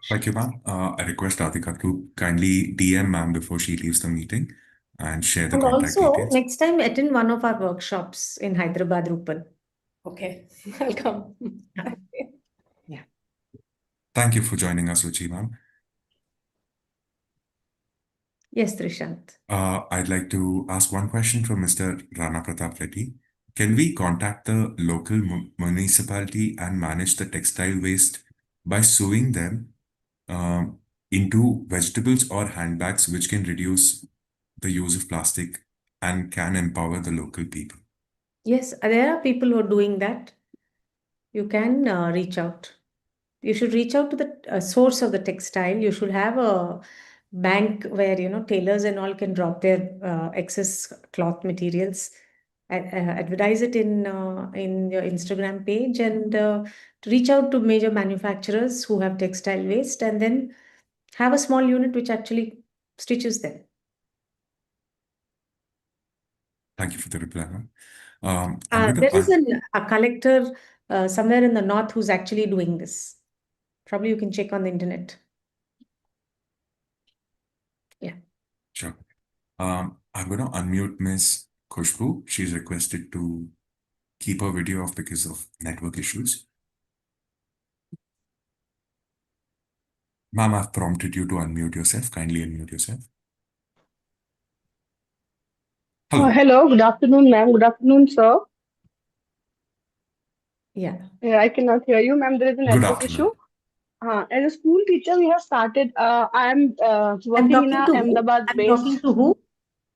Thank you, ma'am. I request Radhika to kindly DM ma'am before she leaves the meeting and share the
And
contact
also,
details.
next time attend one of our workshops in Hyderabad, Rupal.
Okay, I'll come.
Yeah.
Thank you for joining us, Ruchi ma'am.
Yes, Trishant.
I'd like to ask one question from Mr. Rana Pratap Reddy. Can we contact the local municipality and manage the textile waste by sewing them into vegetables or handbags, which can reduce the use of plastic and can empower the local people?
Yes, there are people who are doing that. You can reach out. You should reach out to the source of the textile. You should have a bank where tailors and all can drop their excess cloth materials, advertise it in your Instagram page, and reach out to major manufacturers who have textile waste, and then have a small unit which actually stitches them.
Thank you for the reply, ma'am.
There is a collector somewhere in the north who's actually doing this. Probably you can check on the internet. Yeah.
Sure. I'm going to unmute Ms. Khushbu. She's requested to keep her video off because of network issues. Ma'am, I've prompted you to unmute yourself. Kindly unmute yourself. Hello.
Hello, good afternoon, ma'am. Good afternoon, sir.
Yeah.
I cannot hear you, ma'am. There is a
Good
network
afternoon.
issue. As a school teacher, we have started. I am working in a Ahmedabad
I'm
based.
talking to who?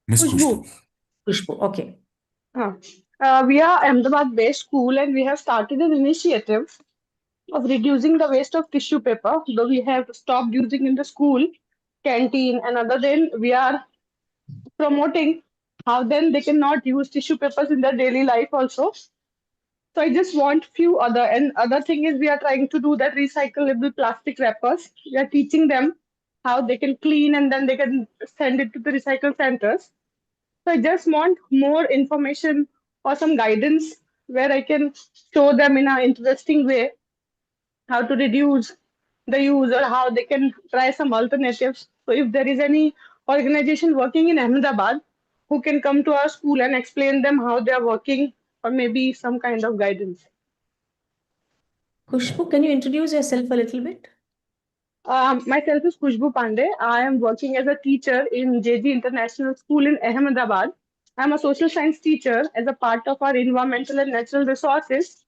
Ms.
Khushbu.
Khushbu. Okay.
We are Ahmedabad based school, and we have started an initiative of reducing the waste of tissue paper. Though we have stopped using in the school canteen, and other than we are promoting how then they cannot use tissue papers in their daily life also. So I just want few other thing is we are trying to do that recyclable plastic wrappers. We are teaching them how they can clean and then they can send it to the recycle centers. So I just want more information or some guidance where I can show them in an interesting way how to reduce the use or how they can try some alternatives. So if there is any organization working in Ahmedabad who can come to our school and explain them how they are working, or maybe some kind of guidance.
Khushbu, can you introduce yourself a little bit?
Myself is Khushbu Pandey. I am working as a teacher in JG International School in Ahmedabad. I'm a social science teacher. As a part of our environmental and natural resources,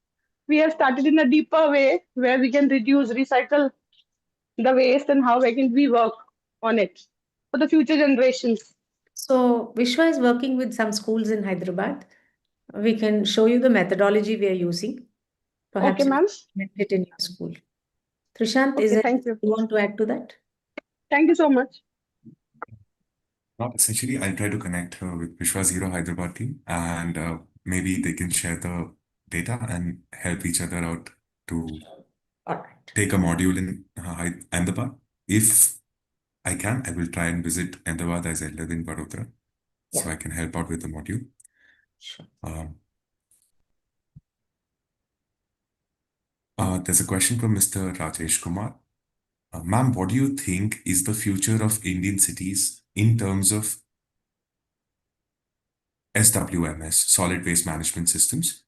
we have started in a deeper way where we can recycle the waste and how can we work on it for the future generations.
So Vishwa is working with some schools in Hyderabad. We can show you the methodology we are using. Perhaps
Okay, ma'am.
implement it in your school. Trishant,
Okay,
is there
thank you.
you want to add to that?
Thank you so much.
Essentially, I'll try to connect her with Vishwa Zero Hyderabad team, and maybe they can share the data and help each other out to take a module in Ahmedabad. If I can, I will try and visit Ahmedabad as I live in Vadodara, so I can help out with the module.
Sure.
There's a question from Mr. Rajesh Kumar. Ma'am, what do you think is the future of Indian cities in terms of SWMS, Solid Waste Management Systems?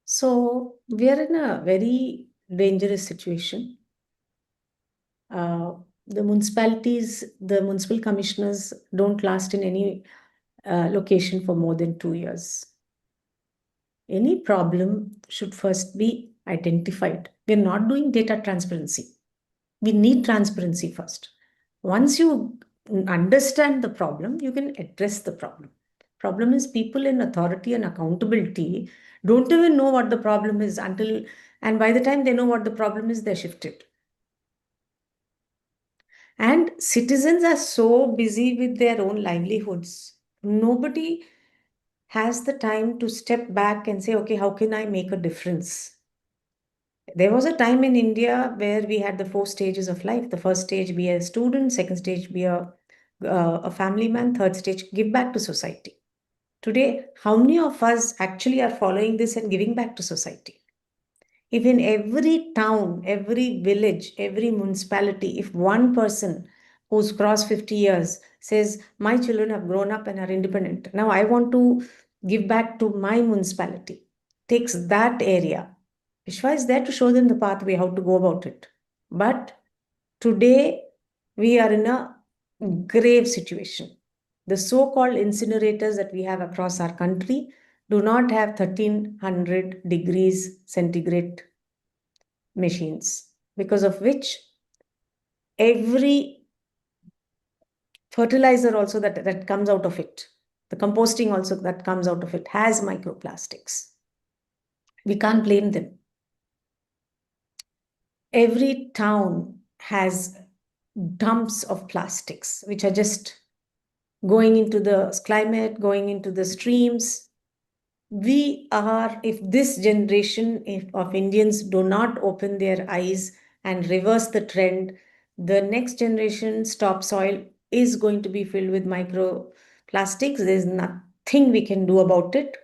So we are in a very dangerous situation. The municipalities, the municipal commissioners don't last in any location for more than 2 years. Any problem should first be identified. We're not doing data transparency. We need transparency first. Once you understand the problem, you can address the problem. Problem is people in authority and accountability don't even know what the problem is and by the time they know what the problem is, they're shifted. And citizens are so busy with their own livelihoods. Nobody has the time to step back and say, okay, how can I make a difference? There was a time in India where we had the 4 stages of life. The first stage, be a student. Second stage, be a family man. Third stage, give back to society. Today, how many of us actually are following this and giving back to society? If in every town, every village, every municipality, if one person who's crossed 50 years says, my children have grown up and are independent, now I want to give back to my municipality, takes that area. Vishwa is there to show them the pathway, how to go about it. But today, we are in a grave situation. The so-called incinerators that we have across our country do not have 1300 degrees centigrade machines, because of which every fertilizer also that comes out of it, the composting also that comes out of it has microplastics. We can't blame them. Every town has dumps of plastics, which are just going into the climate, going into the streams. If this generation of Indians do not open their eyes and reverse the trend, the next generation's topsoil is going to be filled with microplastics. There's nothing we can do about it.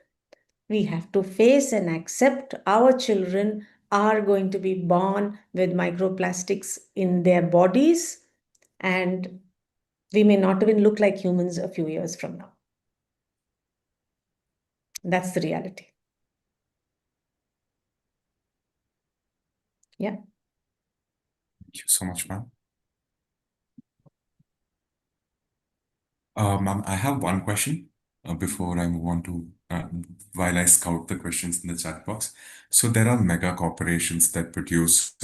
We have to face and accept our children are going to be born with microplastics in their bodies, and we may not even look like humans a few years from now. That's the reality. Yeah.
Thank you so much, ma'am. Ma'am, I have one question before I move on to while I scout the questions in the chat box. So there are mega corporations that produce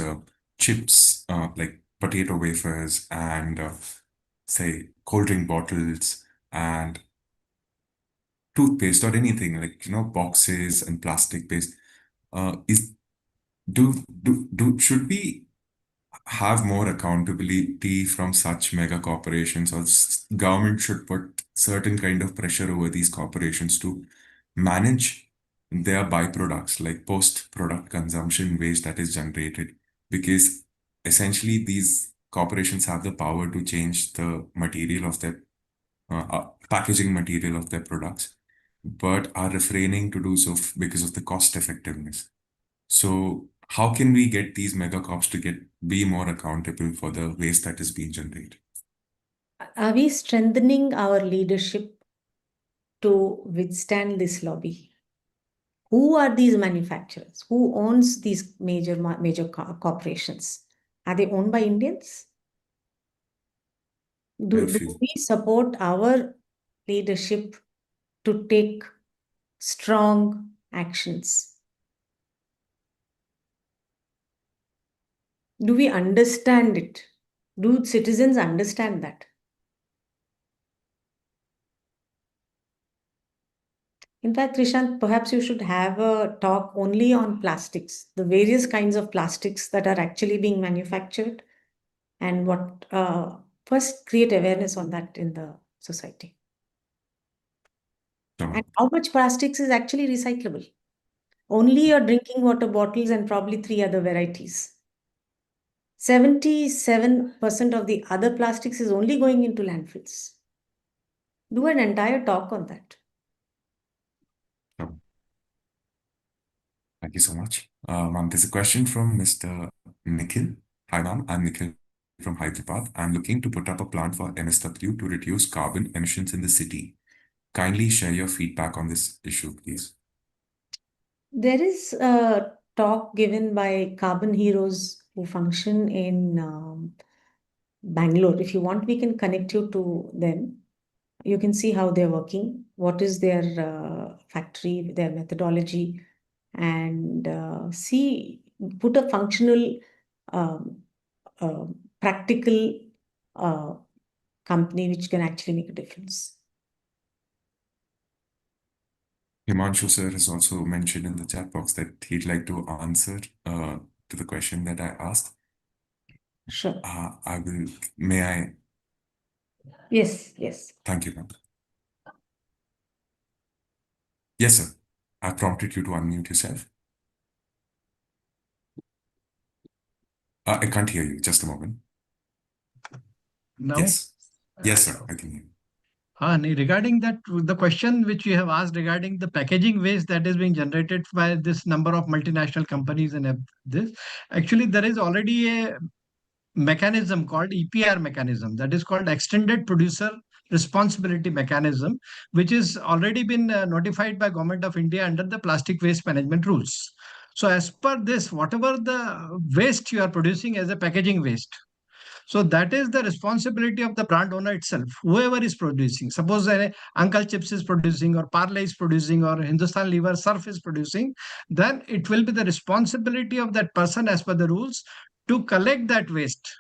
chips like potato wafers and say cold drink bottles and toothpaste or anything like boxes and plastic based. Should we have more accountability from such mega corporations, or government should put certain kind of pressure over these corporations to manage their byproducts like post-product consumption waste that is generated? Because essentially these corporations have the power to change the material of their packaging material of their products, but are refraining to do so because of the cost effectiveness. So how can we get these megacorps to be more accountable for the waste that is being generated?
Are we strengthening our leadership to withstand this lobby? Who are these manufacturers? Who owns these major corporations? Are they owned by Indians? Do we support our leadership to take strong actions? Do we understand it? Do citizens understand that? In fact, Trishant, perhaps you should have a talk only on plastics, the various kinds of plastics that are actually being manufactured, and first create awareness on that in the society. And how much plastics is actually recyclable? Only your drinking water bottles and probably 3 other varieties. 77% of the other plastics is only going into landfills. Do an entire talk on that.
Thank you so much. Ma'am, there's a question from Mr. Nikhil. Hi, ma'am. I'm Nikhil from Hyderabad. I'm looking to put up a plant for MSW to reduce carbon emissions in the city. Kindly share your feedback on this issue, please.
There is a talk given by carbon heroes who function in Bangalore. If you want, we can connect you to them. You can see how they're working, what is their factory, their methodology, and put a functional, practical company which can actually make a difference.
Himanshu sir has also mentioned in the chat box that he'd like to answer to the question that I asked.
Sure.
May I?
Yes, yes.
Thank you, ma'am. Yes, sir. I prompted you to unmute yourself. I can't hear you. Just a moment.
No.
Yes. Yes, sir. I can hear you.
Regarding that, the question which you have asked regarding the packaging waste that is being generated by this number of multinational companies and this, actually there is already a mechanism called EPR mechanism, that is called Extended Producer Responsibility Mechanism, which is already been notified by Government of India under the plastic waste management rules. So as per this, whatever the waste you are producing as a packaging waste, so that is the responsibility of the brand owner itself, whoever is producing. Suppose Uncle Chips is producing, or Parle is producing, or Hindustan Lever Surf is producing, then it will be the responsibility of that person as per the rules to collect that waste.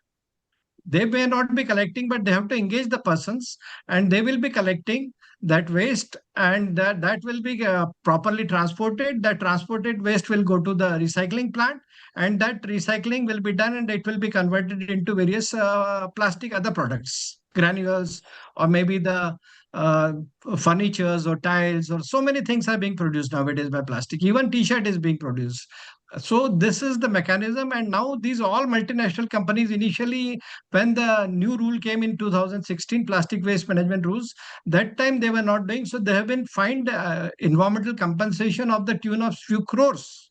They may not be collecting, but they have to engage the persons, and they will be collecting that waste, and that will be properly transported. That transported waste will go to the recycling plant, and that recycling will be done, and it will be converted into various plastic other products, granules, or maybe the furnitures or tiles, or so many things are being produced nowadays by plastic. Even t-shirt is being produced. So this is the mechanism, and now these all multinational companies, initially when the new rule came in 2016, plastic waste management rules, that time they were not doing, so they have been fined environmental compensation of the tune of few crores.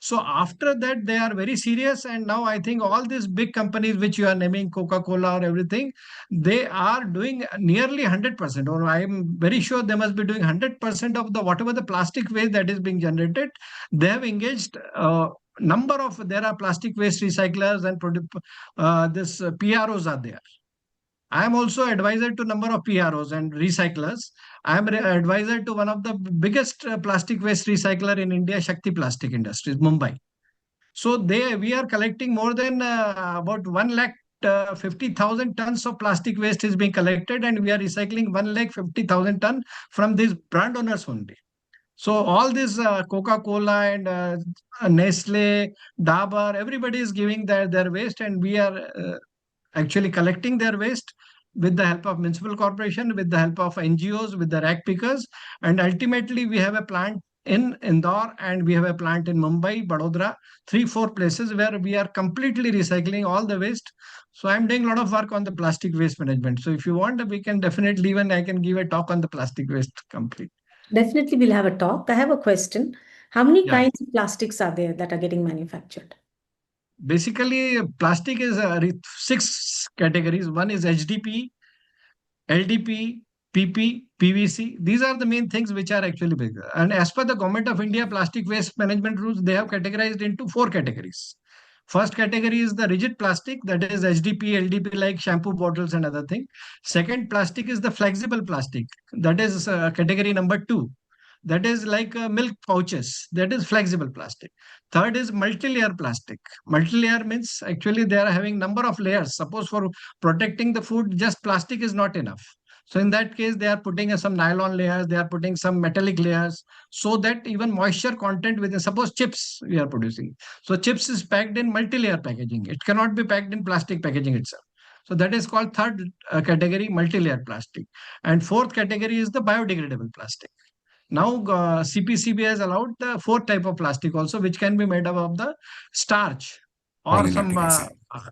So after that, they are very serious, and now I think all these big companies which you are naming, Coca-Cola or everything, they are doing nearly 100%, or I am very sure they must be doing 100% of the whatever the plastic waste that is being generated. They have engaged there are plastic waste recyclers, and PROs are there. I am also advisor to number of PROs and recyclers. I am advisor to one of the biggest plastic waste recycler in India, Shakti Plastic Industries, Mumbai. So we are collecting more than about 1,50,000 tons of plastic waste is being collected, and we are recycling 1,50,000 tons from these brand owners only. So all this Coca-Cola and Nestle, Dabur, everybody is giving their waste, and we are actually collecting their waste with the help of municipal corporation, with the help of NGOs, with the rag pickers. And ultimately, we have a plant in Indore, and we have a plant in Mumbai, Vadodara, 3-4 places where we are completely recycling all the waste. So I'm doing a lot of work on the plastic waste management. So if you want, we can definitely, even I can give a talk on the plastic waste complete.
Definitely we'll have a talk. I have a question. How many kinds of plastics are there that are getting manufactured?
Basically, plastic is 6 categories. One is HDPE, LDPE, PP, PVC. These are the main things which are actually big. And as per the Government of India plastic waste management rules, they have categorized into 4 categories. First category is the rigid plastic, that is HDPE, LDPE, like shampoo bottles and other thing. Second plastic is the flexible plastic, that is category number 2. That is like milk pouches, that is flexible plastic. Third is multi-layer plastic. Multi-layer means actually they are having number of layers. Suppose for protecting the food, just plastic is not enough. So in that case, they are putting some nylon layers, they are putting some metallic layers, so that even moisture content within, suppose chips we are producing. So chips is packed in multi-layer packaging. It cannot be packed in plastic packaging itself. So that is called third category, multi-layer plastic. And fourth category is the biodegradable plastic. Now CPCB has allowed the 4th type of plastic also, which can be made up of the starch or some.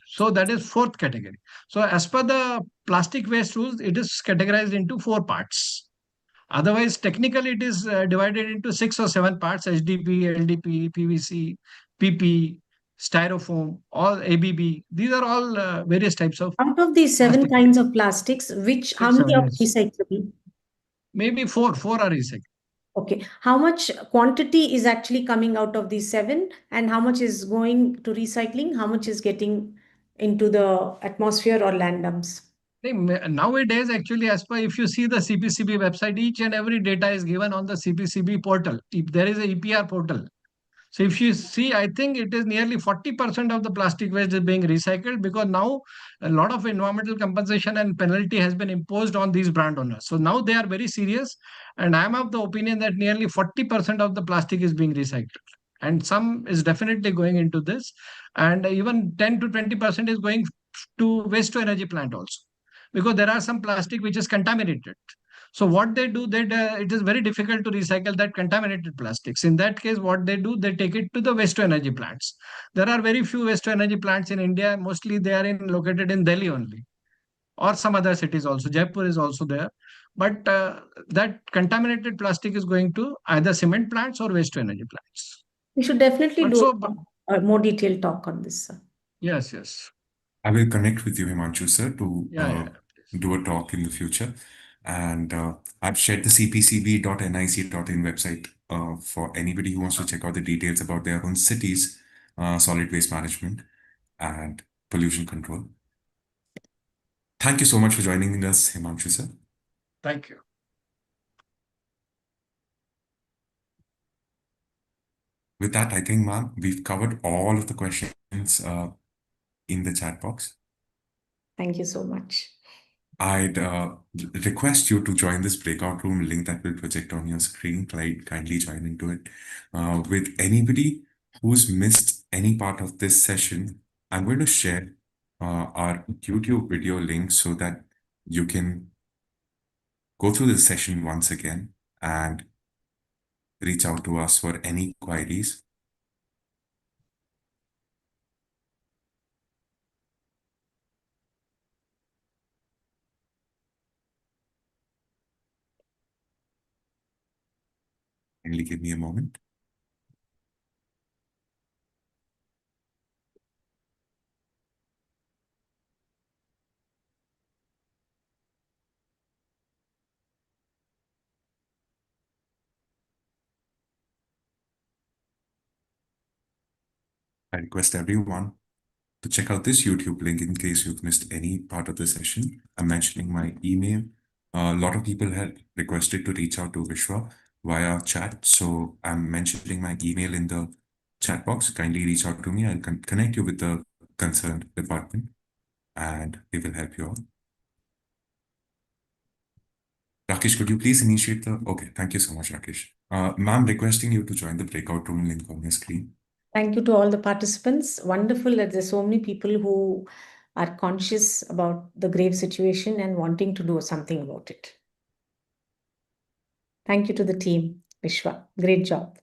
So that is 4th category. So as per the plastic waste rules, it is categorized into 4 parts. Otherwise, technically, it is divided into 6 or 7 parts: HDPE, LDPE, PVC, PP, styrofoam, all ABB. These are all various types of.
Out of these 7
plastic.
kinds of plastics, how many are
Yes.
recyclable?
Maybe four are recyclable.
Okay. How much quantity is actually coming out of these 7, and how much is going to recycling? How much is getting into the atmosphere or land dumps?
Nowadays, actually, as per if you see the CPCB website, each and every data is given on the CPCB portal. If there is a EPR portal. So if you see, I think it is nearly 40% of the plastic waste is being recycled, because now a lot of environmental compensation and penalty has been imposed on these brand owners. So now they are very serious. And I am of the opinion that nearly 40% of the plastic is being recycled. And some is definitely going into this. And even 10 to 20% is going to waste to energy plant also. Because there are some plastic which is contaminated. So what they do, it is very difficult to recycle that contaminated plastics. In that case, what they do, they take it to the waste to energy plants. There are very few waste to energy plants in India. Mostly they are located in Delhi only, or some other cities also. Jaipur is also there. But that contaminated plastic is going to either cement plants or waste to energy plants.
We should definitely
But
do a more detailed talk on this, sir.
Yes, yes.
I will connect with you, Himanshu sir, to
Yeah.
do a talk in the future. And I've shared the cpcb.nic.in website for anybody who wants to check out the details about their own cities, solid waste management and pollution control. Thank you so much for joining us, Himanshu sir.
Thank you.
With that, I think, ma'am, we've covered all of the questions in the chat box.
Thank you so much.
I'd request you to join this breakout room link that will project on your screen. Kindly join into it. With anybody who's missed any part of this session, I'm going to share our YouTube video link so that you can go through the session once again and reach out to us for any queries. Kindly give me a moment. I request everyone to check out this YouTube link in case you've missed any part of the session. I'm mentioning my email. A lot of people had requested to reach out to Vishwa via chat, so I'm mentioning my email in the chat box. Kindly reach out to me. I'll connect you with the concerned department and they will help you out. Rakesh, could you please initiate the... Okay, thank you so much, Rakesh. Ma'am, requesting you to join the breakout room link on your screen.
Thank you to all the participants. Wonderful that there's so many people who are conscious about the grave situation and wanting to do something about it. Thank you to the team, Vishwa. Great job.